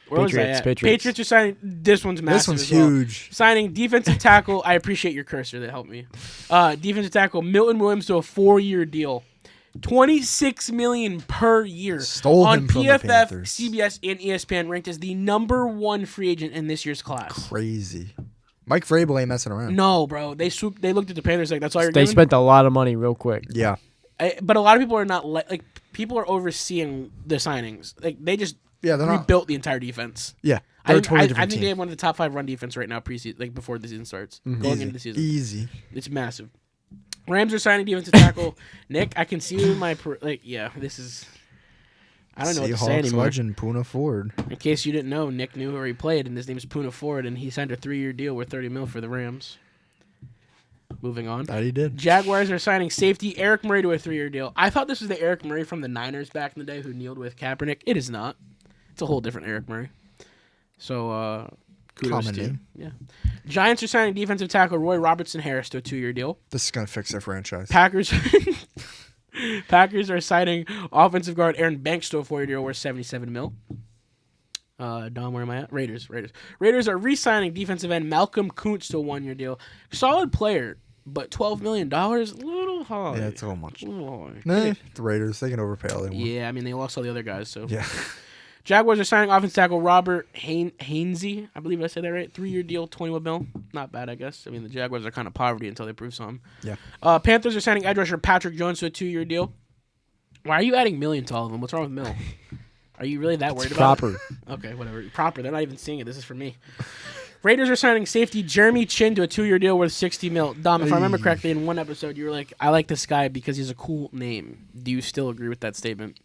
Where was I at? Patriots. Are signing. This one's massive. This one's as well. huge. Signing defensive tackle. I appreciate your cursor that helped me. Defensive tackle Milton Williams to a 4-year deal. $26 million per year. Stole on him from the PFF, Panthers. CBS, and ESPN, ranked as the #1 free agent in this year's class. Crazy. Mike Vrabel ain't messing around. No, bro. They looked at the Panthers like that's all you're They giving? spent a lot of money real quick. Yeah. But a lot of people are not like people are overseeing the signings. Like they just Yeah, they're not. rebuilt the entire defense. Yeah. I They're a think, totally I different think team. they have one of the top 5 run defense right now preseason, like before the season starts, going into the season. Easy. It's massive. Rams are signing defensive tackle Nick. I can see you in my this is. I don't know what to say Seahawks anymore. legend Puna Ford. In case you didn't know, Nick knew where he played, and his name is Puna Ford, and he signed a 3-year deal worth $30 million for the Rams. Moving on. That he did. Jaguars are signing safety Eric Murray to a 3-year deal. I thought this was the Eric Murray from the Niners back in the day who kneeled with Kaepernick. It is not. It's a whole different Eric Murray. So, Kudos Common to you. name. Yeah. Giants are signing defensive tackle Roy Robertson Harris to a 2-year deal. This is gonna fix their franchise. Packers are signing offensive guard Aaron Banks to a 4-year deal worth $77 million. Dom, where am I at? Raiders are re-signing defensive end Malcolm Kuntz to a 1-year deal. Solid player, but $12 million, a little high. Yeah, it's a little much. A little high. Nah, the Raiders, they can overpay all they want. Yeah, I mean, they lost all the other guys, so. Yeah. Jaguars are signing offensive tackle Robert Hainsey. I believe I said that right. 3-year deal, $21 million. Not bad, I guess. I mean, the Jaguars are kind of poverty until they prove something. Yeah. Panthers are signing edge rusher Patrick Jones to a 2-year deal. Why are you adding million to all of them? What's wrong with Mill? Are you really that worried about it? Okay, whatever. Proper. They're not even seeing it. This is for me. Raiders are signing safety Jeremy Chin to a 2-year deal worth $60 million. Dom, if I remember correctly, in one episode, you were like, I like this guy because he's a cool name. Do you still agree with that statement?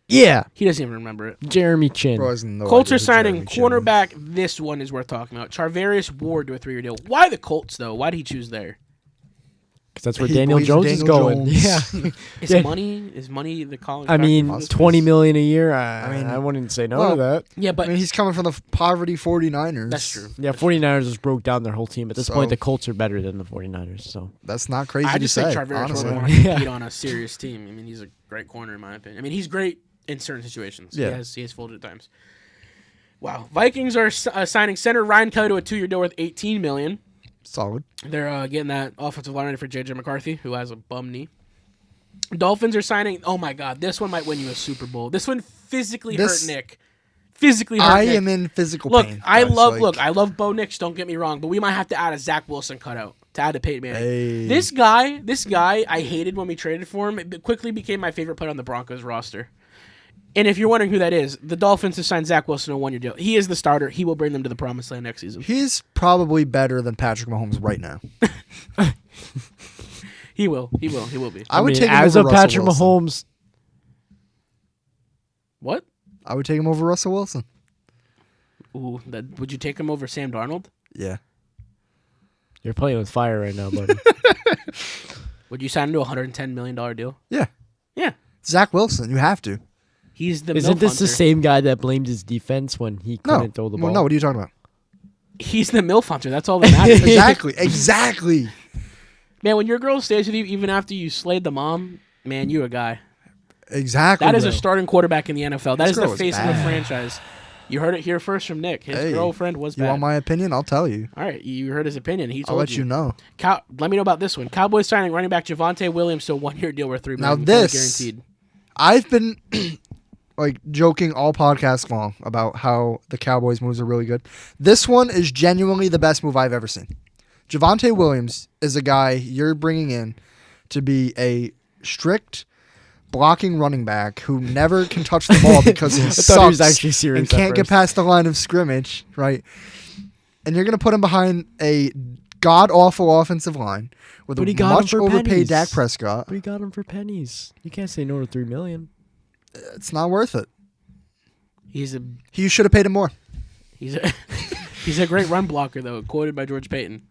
Yeah. He doesn't even remember it. Jeremy Chin. Bro, no Colts idea are who signing Jeremy Chin is. cornerback. This one is worth talking about. Charvarius Ward to a 3-year deal. Why the Colts, though? Why did he choose there? Because that's where He Daniel believes Jones Daniel is Jones. going. Yeah. Is Yeah. money the college? I mean, Hospice. $20 million a year. mean, I wouldn't say no well, to that. Yeah, but I mean, he's coming from the poverty 49ers. that's true. Yeah, 49ers just broke down their whole team. At this So- point, the Colts are better than the 49ers. So That's not crazy I to just say, think Charvarius honestly. Ward wants to Yeah. compete on a serious team. I mean, he's a great corner in my opinion. I mean, he's great in certain situations. Yeah. He has folded at times. Wow. Vikings are signing center Ryan Kelly to a 2-year deal worth $18 million. Solid. They're getting that offensive line ready for J.J. McCarthy, who has a bum knee. Dolphins are signing. Oh my God, this one might win you a Super Bowl. This one physically hurt Nick. Physically hurt I Nick. am in physical Look, pain. I guys, love like- I love Bo Nix. Don't get me wrong, but we might have to add a Zach Wilson cutout to add to Peyton Manning. Hey. This guy, I hated when we traded for him. It quickly became my favorite player on the Broncos roster. And if you're wondering who that is, the Dolphins have signed Zach Wilson a 1-year deal. He is the starter. He will bring them to the promised land next season. He's probably better than Patrick Mahomes right now. He will be. I would mean, take him as over a Russell Patrick Wilson. Mahomes. What? I would take him over Russell Wilson. Ooh, would you take him over Sam Darnold? Yeah. You're playing with fire right now, buddy. Would you sign him to a $110 million deal? Yeah. Yeah. Zach Wilson, you have to. He's the Isn't MILF this the hunter. same guy that blamed his defense when he No. couldn't throw the ball? Well, no, what are you talking about? He's the MILF hunter. That's all that matters. Exactly. Man, when your girl stays with you even after you slayed the mom, man, you a guy. Exactly. That is bro. a starting quarterback in the NFL. That This is the girl was face of the bad. franchise. You heard it here first from Nick. His Hey, girlfriend was You bad. want my opinion? I'll tell you. All right, you heard his opinion. He I'll told let you know. Let me know about this one. Cowboys signing running back Javonte Williams to a 1-year deal worth $3 Now million, this- guaranteed. I've been like joking all podcast long about how the Cowboys moves are really good. This one is genuinely the best move I've ever seen. Javonte Williams is a guy you're bringing in to be a strict blocking running back who never can touch the ball because he I sucks thought he was actually serious and at can't get first. past the line of scrimmage, right? And you're going to put him behind a god-awful offensive line with But a he got him much for overpaid pennies. Dak Prescott. We got him for pennies. You can't say no to $3 million. It's not worth it. He's a You should have paid him more. he's a he's a great run blocker though, quoted by George Payton.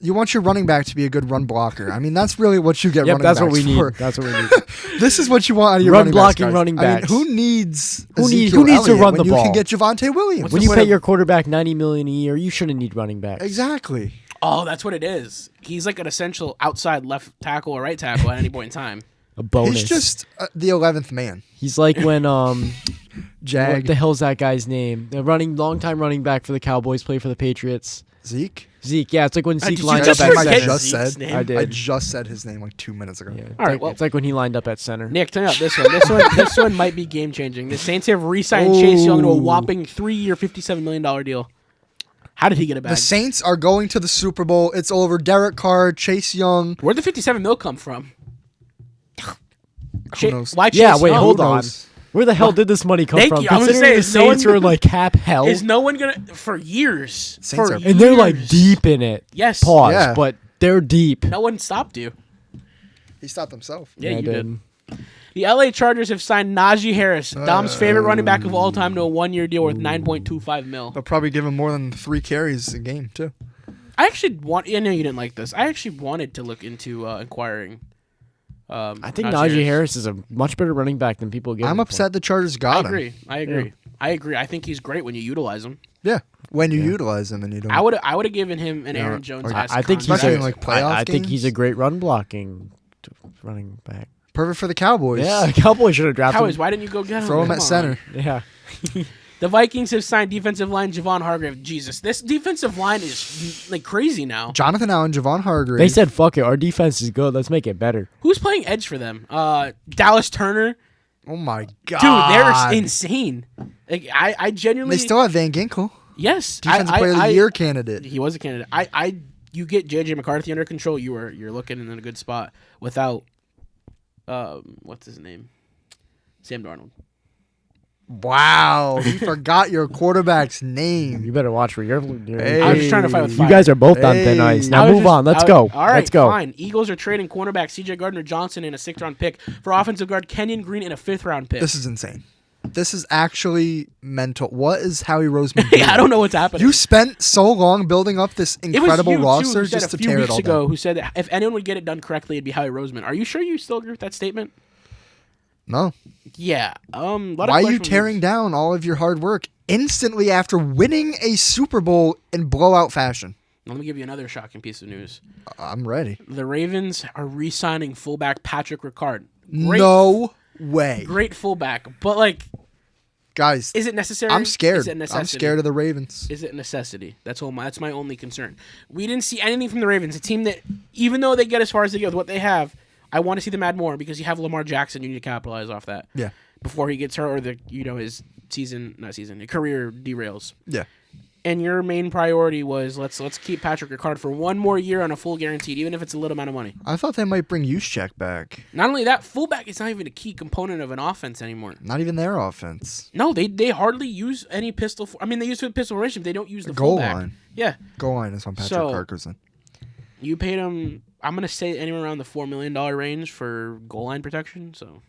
You want your running back to be a good run blocker. I mean, that's really what you get Yep, running that's backs what we need. for. That's what we need. This is what you want out of your Run running blocking backs, guys. running I mean, backs. who needs Who needs Ezekiel to Elliott run the when you ball? can get Javonte Williams? When you pay your quarterback $90 million a year, you shouldn't need running backs. Exactly. Oh, that's what it is. He's like an essential outside left tackle or right tackle at any point in time. A bonus. He's just the 11th man. He's like when what Jag. the hell's that guy's name? The longtime running back for the Cowboys, play for the Patriots. Zeke? Zeke. Yeah, it's like when Did Zeke you lined just up at forget center. just Zeke's said? name? I did. I just said his name like 2 minutes ago. Yeah. All right, well- It's like when he lined up at center. Nick, tell me about this one. This one might be game changing. The Saints have re-signed Chase Young to a whopping 3-year, $57 million deal. How did he get it back? The Saints are going to the Super Bowl. It's over. Derek Carr, Chase Young. Where'd the $57 million come from? Who knows? Why Chase Yeah, wait, Young? hold Who on. knows? Where the hell did this money come Thank from? you. I was gonna Considering say, the is no Saints one- were like cap hell, Is no one gonna for years? Saints For are- and they're like years. deep in it. Yes. Pause, Yeah. but they're deep. No one stopped you. He stopped himself. Yeah, I you did. did. The LA Chargers have signed Najee Harris, Dom's favorite running back of all time, to a 1-year deal worth $9.25 million. They'll probably give him more than 3 carries a game, too. I actually I know you didn't like this. I actually wanted to look into inquiring. I think Najee Harris is a much better running back than people give him I'm for. upset the Chargers I got him. agree. I agree. I think he's great when you utilize him. Yeah. when you utilize him and you don't. I would have given him an Aaron Jones. I think he's Especially in, like, playoff I think he's a games. great running back. Perfect for the Cowboys. Yeah, Cowboys should have drafted Cowboys. him. Why didn't you go get him? Throw him Come at on. center. Yeah. The Vikings have signed defensive line Javon Hargrave. Jesus, this defensive line is like crazy now. Jonathan Allen, Javon Hargrave. They said, fuck it. Our defense is good. Let's make it better. Who's playing edge for them? Dallas Turner. Oh my god, Dude, they're insane. Like I genuinely. They still have Van Ginkel, yes, defensive player of the year candidate. He was a candidate. You get JJ McCarthy under control. You're looking in a good spot without what's his name, Sam Darnold. Wow, you forgot your quarterback's name. You better watch where you're. Hey. I was just trying to fight with fire. You guys are both on thin ice. Now move on. Let's go. All right, Let's go. fine. Eagles are trading cornerback C.J. Gardner-Johnson in a 6th-round pick for offensive guard Kenyon Green in a 5th-round pick. This is insane. This is actually mental. What is Howie Roseman doing? I don't know what's happening. You spent so long building up this incredible roster just to tear it all down. Who said that if anyone would get it done correctly, it'd be Howie Roseman. Are you sure you still agree with that statement? No. Yeah. Why are you tearing down all of your hard work instantly after winning a Super Bowl in blowout fashion? Let me give you another shocking piece of news. I'm ready. The Ravens are re-signing fullback Patrick Ricard. No way. Great fullback, but like, guys, is it necessary? I'm scared. Is it a necessity? I'm scared of the Ravens. Is it a necessity? That's my only concern. We didn't see anything from the Ravens, a team that, even though they get as far as they go with what they have, I want to see them add more because you have Lamar Jackson. You need to capitalize off that. Yeah. Before he gets hurt or his career derails. Yeah. And your main priority was let's keep Patrick Ricard for one more year on a full guaranteed, even if it's a little amount of money. I thought they might bring Juszczyk back. Not only that, fullback is not even a key component of an offense anymore. Not even their offense. No, they hardly use any pistol. They use pistol formation. They don't use the Goal fullback. line. Yeah. Goal line is on Patrick Carkerson. You paid him, I'm going to say anywhere around the $4 million range for goal line protection. So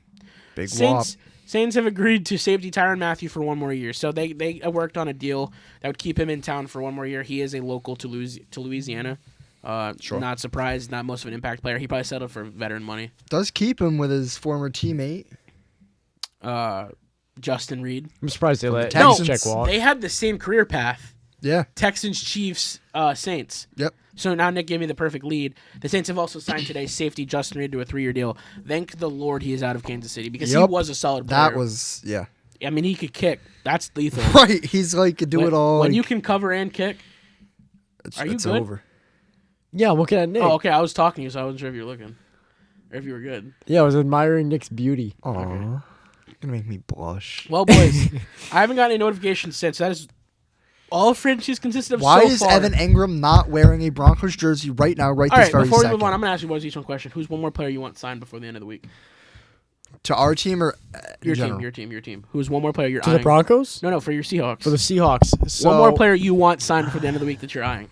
Big whop. Saints have agreed to safety Tyrann Mathieu for one more year. So they worked on a deal that would keep him in town for one more year. He is a local to Louisiana. Sure. Not surprised, not much of an impact player. He probably settled for veteran money. Does keep him with his former teammate. Justin Reed. I'm surprised they let Texans. Juszczyk walk. They had the same career path. Yeah. Texans, Chiefs, Saints. Yep. So now Nick gave me the perfect lead. The Saints have also signed today safety Justin Reed to a 3-year deal. Thank the Lord he is out of Kansas City because he was a solid player. That was, yeah. I mean, he could kick. That's lethal. Right. He's like, do it all. When like, you can cover and kick. Are you it's good? over. Yeah, I'm looking at Nick. Oh, okay. I was talking to you, so I wasn't sure if you were looking. Or if you were good. Yeah, I was admiring Nick's beauty. Aw. You're gonna make me blush. Well, boys, I haven't gotten any notifications since. That is all franchise consisted of Why so is far. Evan Engram not wearing a Broncos jersey right now, all this right, very before we second? move on, I'm going to ask you boys each one question. Who's one more player you want signed before the end of the week? To our team or Your in general? team. Who's one more player you're To eyeing? the Broncos? No, for your Seahawks. For the Seahawks. So, one more player you want signed before the end of the week that you're eyeing.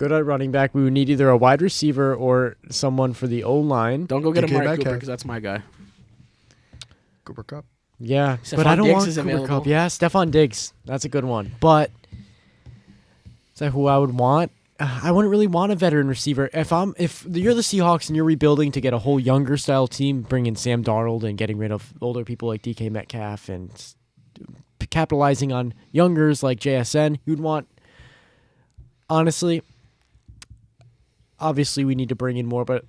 good at running back. We would need either a wide receiver or someone for the O-line. Don't go get DK Amari Metcalf. Cooper because that's my guy. Cooper Cup. Yeah, Stephon but I don't Diggs want is Cooper available. Kupp. Yeah, Stephon Diggs. That's a good one. But is that who I would want? I wouldn't really want a veteran receiver. If you're the Seahawks and you're rebuilding to get a whole younger style team, bring in Sam Darnold and getting rid of older people like DK Metcalf and capitalizing on youngers like JSN, you'd want. Honestly, obviously we need to bring in more, but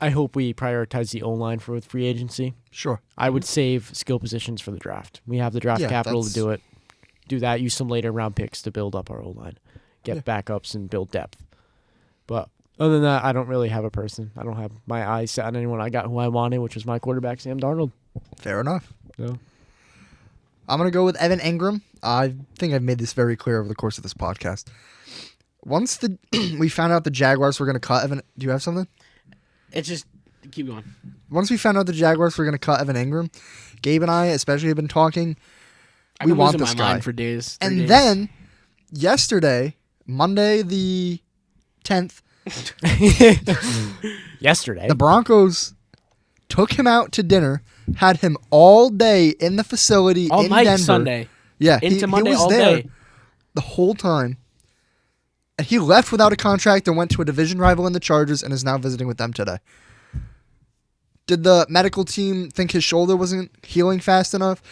I hope we prioritize the O-line for free agency. Sure. I would save skill positions for the draft. We have the draft capital to do it. Do that. Use some later round picks to build up our O-line. Get backups and build depth. But other than that, I don't really have a person. I don't have my eyes set on anyone. I got who I wanted, which was my quarterback, Sam Darnold. Fair enough. So I'm going to go with Evan Engram. I think I've made this very clear over the course of this podcast. Once we found out the Jaguars were going to cut Evan... Do you have something? It's just... Keep going. Once we found out the Jaguars were going to cut Evan Engram, Gabe and I especially have been talking. I've We been want losing this my guy. mind for days. 3 And days. then, yesterday, Monday the 10th, yesterday, the Broncos took him out to dinner, had him all day in the facility all in night Denver. Sunday. Yeah, Into Monday he was all there day. the whole time. And he left without a contract and went to a division rival in the Chargers and is now visiting with them today. Did the medical team think his shoulder wasn't healing fast enough?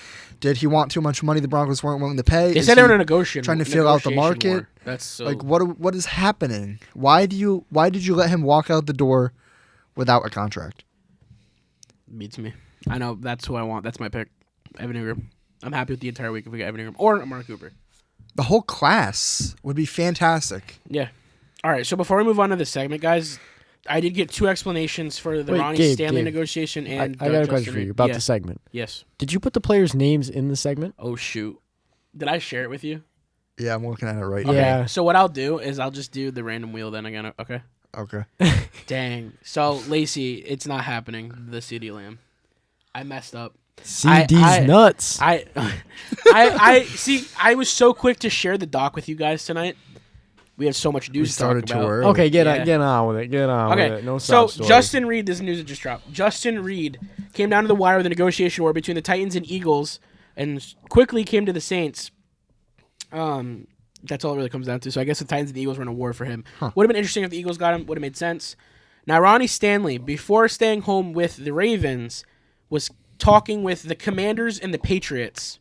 Did he want too much money the Broncos weren't willing to pay? They Is said they he were negotiating. trying to fill out the market. War. That's so. Like what is happening? Why did you let him walk out the door without a contract? Beats me. I know that's who I want. That's my pick. Evan Ingram. I'm happy with the entire week if we get Evan Ingram or Amari Cooper. The whole class would be fantastic. Yeah. All right. So before we move on to this segment, guys, I did get 2 explanations for the Wait, Ronnie Stanley negotiation and. I got a question for you about the segment. Yes. Did you put the players' names in the segment? Oh shoot! Did I share it with you? Yeah, I'm looking at it right Yeah. Okay. So what I'll do is I'll just do the random wheel then again. Okay. now. Okay. Dang. So Lacey, it's not happening. The CeeDee Lamb. I messed up. CD's nuts. I see. I was so quick to share the doc with you guys tonight. We have so much We news to talk started too about. early. Okay, get Yeah. on with it. Get on with Okay, it. No so sob story. Justin Reed, this is news that just dropped. Justin Reed came down to the wire with a negotiation war between the Titans and Eagles, and quickly came to the Saints. That's all it really comes down to. So I guess the Titans and the Eagles were in a war for him. Would have been interesting if the Eagles got him. Would have made sense. Now Ronnie Stanley, before staying home with the Ravens, was talking with the Commanders and the Patriots.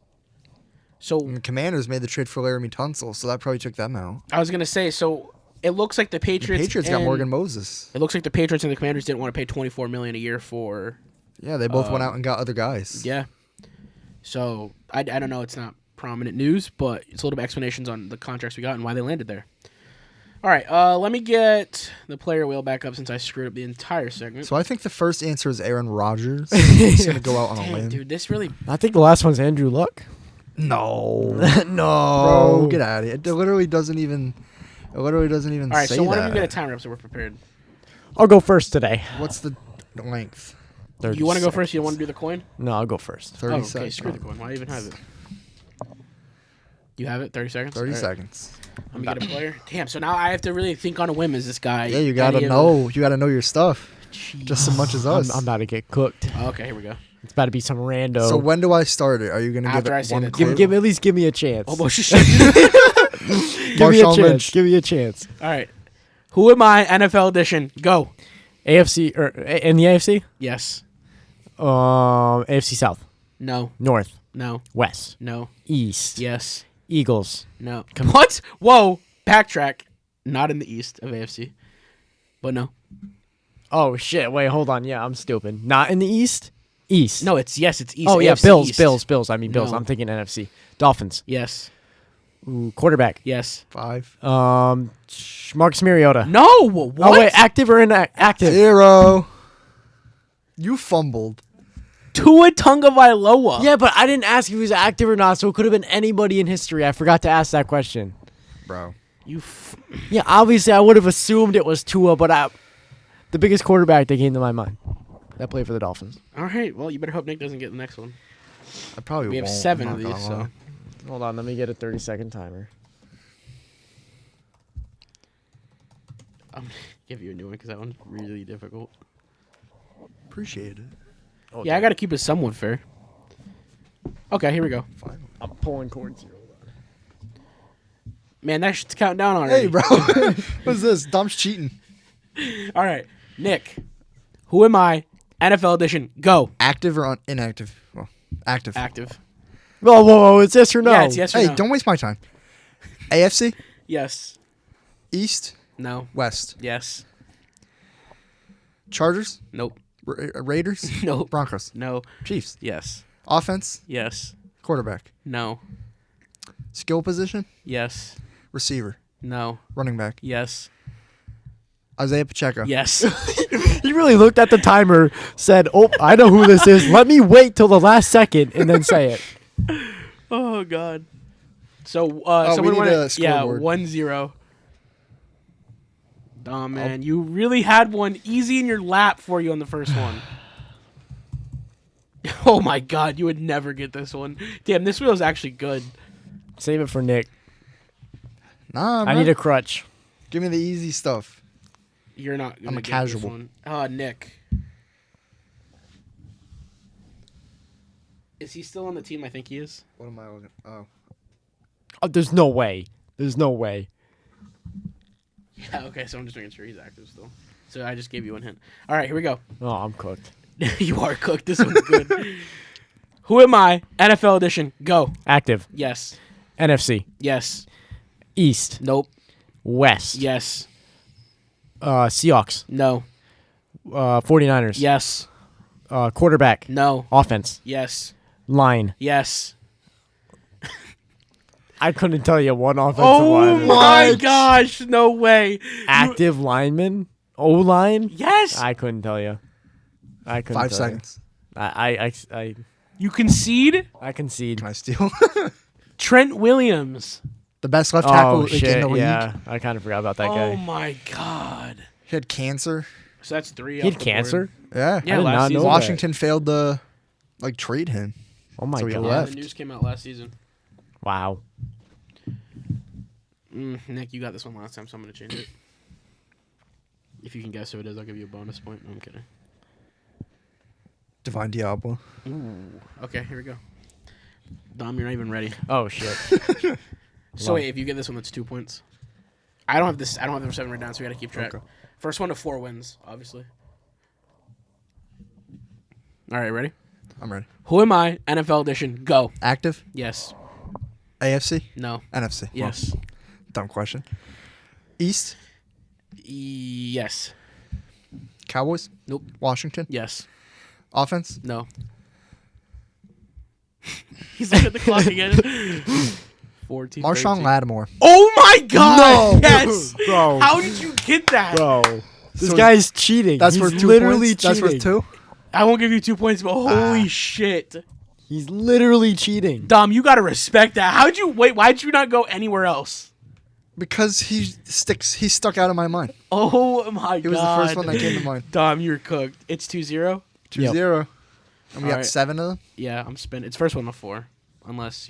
So And the Commanders made the trade for Laramie Tunsil, so that probably took them out. I was gonna say, so it looks like the The Patriots. Patriots got Morgan Moses. It looks like the Patriots and the Commanders didn't want to pay $24 million a year for. Yeah, they both went out and got other guys. Yeah. So I don't know. It's not prominent news, but it's a little bit explanations on the contracts we got and why they landed there. All right. Let me get the player wheel back up since I screwed up the entire segment. So I think the first answer is Aaron Rodgers. He's gonna go out on a Dang, limb. dude, this really. I think the last one's Andrew Luck. No, No. bro, get out of here. It literally doesn't even. All right. Say So one that. of you get a timer up so we're prepared. I'll go first today. What's the length? 30 You want to go seconds. first? You want to do the coin? No, I'll go first. 30 Oh, okay. seconds. Screw the coin. Why even have it? You have it. 30 seconds. 30 All right. seconds. Let me get a player. Damn. So now I have to really think on a whim. Is this guy? Yeah, you gotta any of- know. You gotta know your stuff. Jeez. Just as much as us. I'm about to get cooked. Okay. Here we go. It's about to be some rando. So when do I start it? Are you gonna After give I it say one the clue? give at least give me a chance. Almost shit. Give me a Marshawn chance. Lynch. Give me a chance. All right. Who am I? NFL edition. Go. AFC or in the AFC? Yes. AFC South, No. North, No. West, No. East, Yes. Eagles. No. What? Whoa. Backtrack. Not in the East of AFC. But no. Oh shit! Wait, hold on. Yeah, I'm stupid. Not in the East. East. No, it's East. Oh yeah, AFC Bills. East. Bills. I mean Bills. No. I'm thinking NFC. Dolphins. Yes. Ooh, quarterback. Yes. 5. Marcus Mariota. No. What? Oh wait, active or inactive? 0. You fumbled. Tua Tagovailoa. Yeah, but I didn't ask if he was active or not, so it could have been anybody in history. I forgot to ask that question. Bro. Yeah, obviously I would have assumed it was Tua, but the biggest quarterback that came to my mind that played for the Dolphins. All right. Well, you better hope Nick doesn't get the next one. I probably We have won't. 7 I'm of not these, gonna so. lie. Hold on, let me get a 30-second timer. I'm gonna give you a new one because that one's really difficult. Appreciate it. Oh, Yeah, I got to keep it somewhat fair. Okay, here we go. Fine. I'm pulling cords here. Man, that shit's counting down already. Hey, bro. What's this? Dom's cheating. All right, Nick. Who am I? NFL edition. Go. Active or inactive? Well, active. Active. Whoa, it's yes or no? Yeah, it's yes or Hey, no. don't waste my time. AFC? Yes. East? No. West? Yes. Chargers? Nope. Raiders? Nope. Broncos? No. Chiefs? Yes. Offense? Yes. Quarterback? No. Skill position? Yes. Receiver? No. Running back? Yes. Isaiah Pacheco? Yes. He really looked at the timer, said, "Oh, I know who this is. Let me wait till the last second and then say it." Oh God. So we someone need went a scoreboard. 1-0. Oh man, you really had one easy in your lap for you on the first one. Oh my God, you would never get this one. Damn, this wheel is actually good. Save it for Nick. Nah, I man. need a crutch. Give me the easy stuff. You're not gonna I'm a get casual. this one. Nick. Is he still on the team? I think he is. What am I looking? Oh. Oh, there's no way. There's no way. Yeah, okay, so I'm just making sure he's active still. So I just gave you one hint. All right, here we go. Oh, I'm cooked. You are cooked. This one's good. Who am I? NFL edition. Go. Active. Yes. NFC. Yes. East. Nope. West. Yes. Seahawks. No. 49ers. Yes. Quarterback. No. Offense. Yes. Line. Yes. I couldn't tell you one offensive Oh lineman. my gosh! No way. Active lineman. O-line. Yes. I couldn't tell you. I couldn't. 5 tell seconds. You. I You concede. concede. Can I steal? Trent Williams. The best left tackle Oh in shit! the league. Yeah, I kind of forgot about that Oh guy. my god. He had cancer. So that's 3. He off had the cancer. board. Yeah. Yeah, I did last not know season. that. Washington failed to trade him. Oh my So he god! Yeah, left. the news came out last season. Wow. Nick, you got this one last time, so I'm gonna change it. If you can guess who it is, I'll give you a bonus point. No, I'm kidding. Divine Diablo. Ooh. Okay, here we go. Dom, you're not even ready. Oh shit. So wait, if you get this one, that's 2 points. I don't have this. I don't have number 7 right down, so we gotta keep track. Okay. First one to 4 wins, obviously. All right, ready? I'm ready. Who am I? NFL edition. Go. Active? Yes. AFC? No. NFC? Well, Yes. dumb question. East? Yes. Cowboys? Nope. Washington? Yes. Offense? No. He's looking at the clock again. 14. Marshawn 13. Lattimore. Oh my God! No! Yes. Bro. How did you get that? Bro. This So guy's cheating. That's He's worth 2 literally points? That's cheating. worth 2? I won't give you 2 points, but holy shit, He's literally cheating. Dom, you gotta respect that. How'd you wait? Why'd you not go anywhere else? Because he stuck out of my mind. Oh my God! He was the first one that came to mind. Dom, you're cooked. It's 2-0. 2-0. And we got Alright. 7 of them? Yeah, I'm spinning. It's first one to 4, unless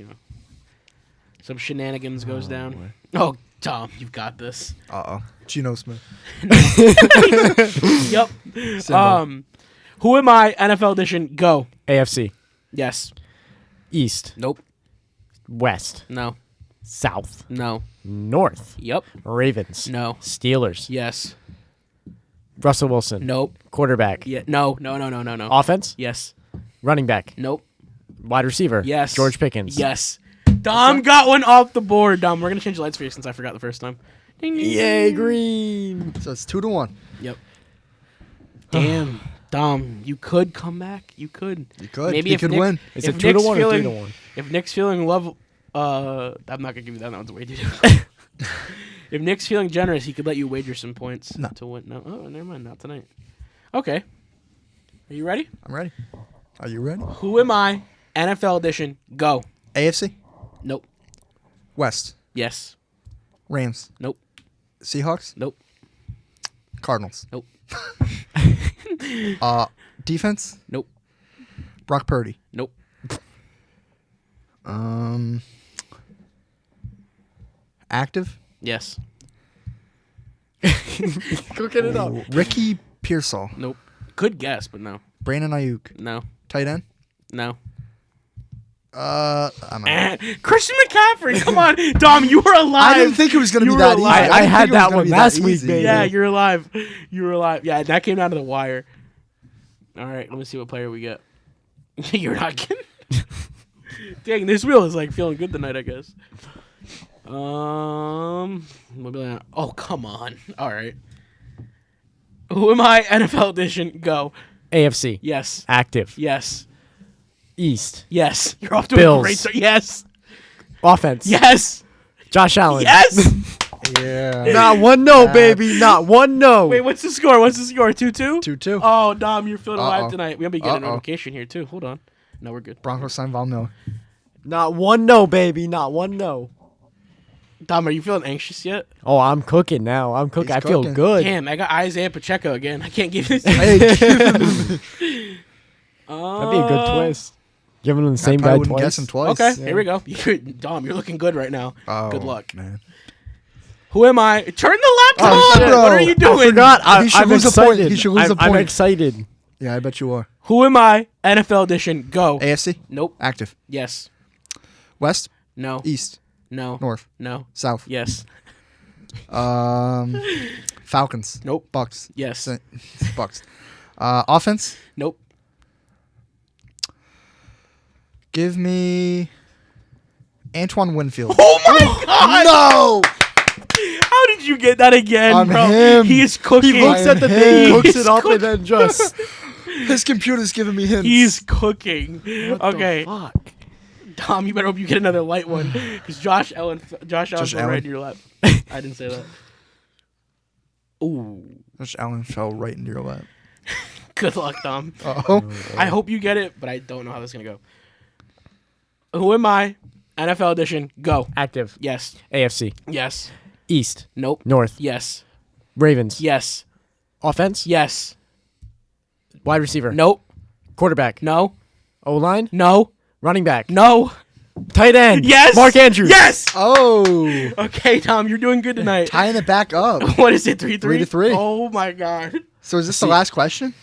some shenanigans goes down. boy. Oh, Dom, you've got this. Uh-oh. Geno Smith. Yep. Simba. Who am I? NFL edition. Go. AFC. Yes. East. Nope. West. No. South. No. North. Yep. Ravens. No. Steelers. Yes. Russell Wilson. Nope. Quarterback. Yeah. No. No. No. No. No. No. Offense. Yes. Running back. Nope. Wide receiver. Yes. George Pickens. Yes. Dom got one off the board. Dom, we're gonna change the lights for you since I forgot the first time. Ding, ding, Yay, ding. green. So it's 2-1. Yep. Damn, Dom, you could come back. You could. You could. Maybe He if could Nick, win. Is if it 2-1 Nick's or feeling, 3-1? If Nick's feeling love, I'm not gonna give you that. That one's way too. If Nick's feeling generous, he could let you wager some points No. to win. No, oh, never mind. Not tonight. Okay. Are you ready? I'm ready. Are you ready? Who am I? NFL edition. Go. AFC? Nope. West? Yes. Rams? Nope. Seahawks? Nope. Cardinals? Nope. Defense? Nope. Brock Purdy? Nope. Active? Yes. Cooking it up. Ricky Pearsall? Nope. Good guess, but no. Brandon Ayuk? No. Tight end? No. I'm out. Christian McCaffrey, come on, Dom, you were alive. I didn't think it was going to You be were that easy. alive. I didn't had think it was that gonna one be last week, easy. baby. Yeah, you're alive. You were alive. Yeah, that came down to the wire. All right, let me see what player we get. You're not kidding. Dang, this wheel is like feeling good tonight, I guess. We'll be like, oh, come on. All right. Who am I? NFL edition. Go. AFC. Yes. Active. Yes. East. Yes. You're off to Bills. a great start. Yes. Offense. Yes. Josh Allen. Yes. Yeah. Not one no, baby. Not one no. Wait, what's the score? 2-2? 2-2. Oh, Dom, you're feeling alive Uh-oh. tonight. We're going to be getting a Uh-oh. notification here, too. Hold on. No, we're good. Broncos signed Von Miller. Not one no, baby. Not one no. Dom, are you feeling anxious yet? Oh, I'm cooking now. I'm cooking. He's I feel cooking. good. Damn, I got Isaiah Pacheco again. I can't give this. Hey, That'd be a good twist. Giving him the same guy wouldn't twice. guess him twice. Okay, here we go. Dom, you're looking good right now. Oh, Good luck. man. Who am I? Turn the laptop Oh, on. shit. What are you I doing? forgot. He should I'm lose a excited. point. He should lose a I'm point. excited. Yeah, I bet you are. Who am I? NFL edition. Go. AFC? Nope. Active. Yes. West? No. East? No. North? No. South? Yes. Falcons? Nope. Bucks? Yes. Bucks. Offense? Nope. Give me Antoine Winfield. Oh my God! No! How did you get that again, I'm bro? him. He is cooking. He looks at the He thing, cooks is it up, cooking. and then just. His computer's giving me hints. He's cooking. What Okay, the fuck? Tom, you better hope you get another light one, because Josh Allen's right Allen. in your lap. I didn't say that. Ooh, Josh Allen fell right into your lap. good luck, Tom. Oh. I hope you get it, but I don't know how this is gonna go. Who am I? NFL edition. Go. Active. Yes. AFC. Yes. East. Nope. North. Yes. Ravens. Yes. Offense. Yes. Wide receiver. Nope. Quarterback. No. O-line. No. Running back. No. Tight end. Yes. Mark Andrews. Yes. Oh. Okay, Tom, you're doing good tonight. Tying it back up. What is it? 3-3? 3-3. Oh my God. So is this the last question?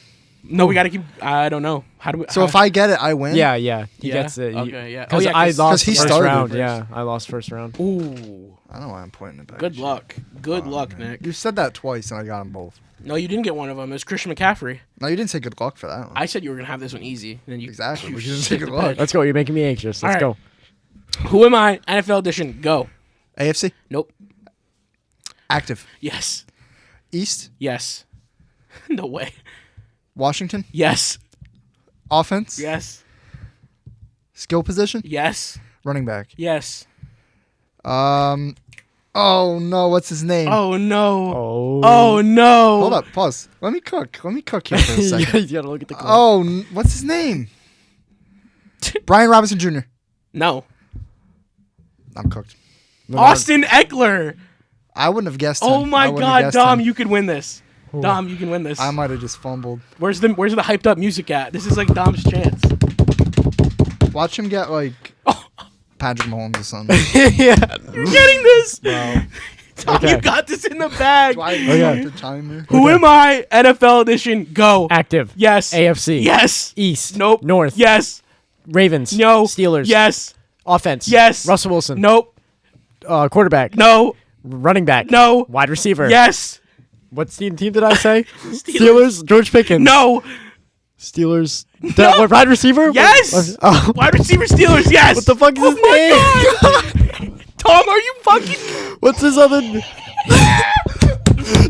No, we gotta keep. I don't know. How do we? So if I get it, I win? Yeah. He Yeah? gets it. Okay, yeah. Because Oh, yeah, I 'cause lost he first started round. first. Yeah, I lost first round. Ooh. I don't know why I'm pointing it back. Good luck. Good luck, Nick. You said that twice and I got them both. No, you didn't get one of them. It was Christian McCaffrey. No, you didn't say good luck for that one. I said you were gonna have this one easy. And then you Exactly. You We didn't shit say good the luck. bed. Let's go. You're making me anxious. Let's All right. go. Who am I? NFL edition. Go. AFC? Nope. Active. Yes. East? Yes. No way. Washington? Yes. Offense? Yes. Skill position? Yes. Running back. Yes. Oh no, what's his name? Oh no. Oh. Oh no. Hold up, pause. Let me cook here for a you second. gotta look at the clock. Oh, what's his name? Brian Robinson Jr. No. I'm cooked. Austin Eckler. I wouldn't have guessed him. Oh I my wouldn't have God, guessed Dom, him. you could win this. Dom, you can win this. I might have just fumbled. Where's the hyped up music at? This is like Dom's chance. Watch him get like Patrick Mahomes or something. yeah. You're getting this. Wow. Tom, Okay. you got this in the bag. Do I Okay. have the timer? Who am I? NFL edition. Go. Active. Yes. AFC. Yes. East. Nope. North. Yes. Ravens. No. Steelers. Yes. Offense. Yes. Russell Wilson. Nope. Quarterback. No. Running back. No. Wide receiver. Yes. What team did I say? Steelers. George Pickens. No. Steelers. Wide receiver? Yes. Oh. Wide receiver Steelers. Yes. What the fuck is his my name? God. Tom, are you fucking? What's his other?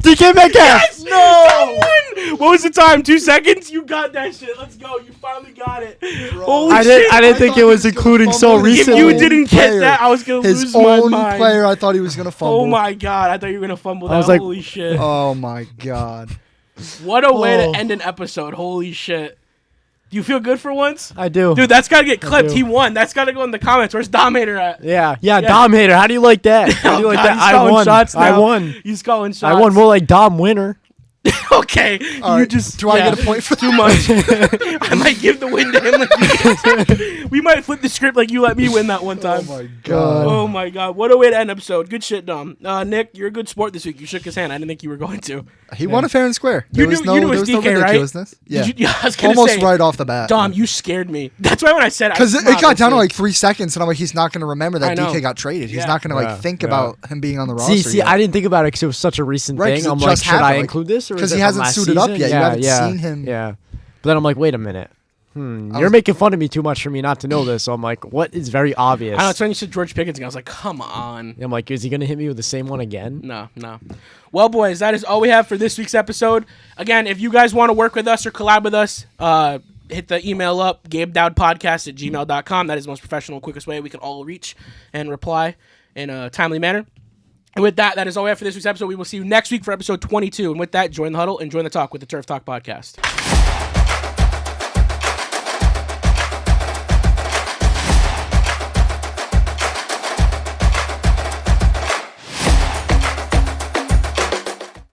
DK Metcalf. Yes. No. What was the time? 2 seconds? You got that shit. Let's go. You finally got it. Holy I shit. didn't think thought it he was was gonna including so fumble his If recently. you didn't get that, I was going to lose His my own mind. player, I thought he was gonna fumble. Oh my God. I thought you were going to fumble that. I was like, Holy shit. Oh my god. What a way Oh. to end an episode. Holy shit. Do you feel good for once? I do. Dude, that's got to get clipped. do. He won. That's got to go in the comments. Where's Dominator at? Yeah. Dom hater. How do you like that? How do you Oh, like God, that? he's I calling won. shots now. I won. He's calling shots. I won more like Dom winner. Okay. All you right, just do I get a point for too much? I might give the win to him. Like we might flip the script like you let me win that one Oh time. my god. Oh my God. What a way to end episode. Good shit, Dom. Nick, you're a good sport this week. You shook his hand. I didn't think you were going to. He won it fair and square. You There was knew- no, you knew there it was was no DK, right? ridiculousness. Yeah. Did you, I was gonna Almost say, right off the bat. Dom, you scared me. That's why when I said Because it nah, got down to honestly. like 3 seconds, and I'm like, he's not going to remember I that know. DK got traded. He's Yeah. not going to Yeah, like think yeah. about him being on the roster. See, I didn't think about it because it was such a recent Right, 'cause thing. it I'm like, just should I happened, like, include this? Or 'cause is he it from hasn't last suited up season? yet. You haven't seen him. Yeah. But then I'm like, wait a minute. You're was- making fun of me too much for me not to know this. So I'm like, what is very obvious? I know, it's when you said George Pickens, and I was like, come on. I'm like, is he going to hit me with the same one again? No. Well, boys, that is all we have for this week's episode. Again, if you guys want to work with us or collab with us, hit the email up, gabedowdpodcast@gmail.com. That is the most professional, quickest way we can all reach and reply in a timely manner. And with that, that is all we have for this week's episode. We will see you next week for episode 22. And with that, join the huddle and join the talk with the Turf Talk Podcast.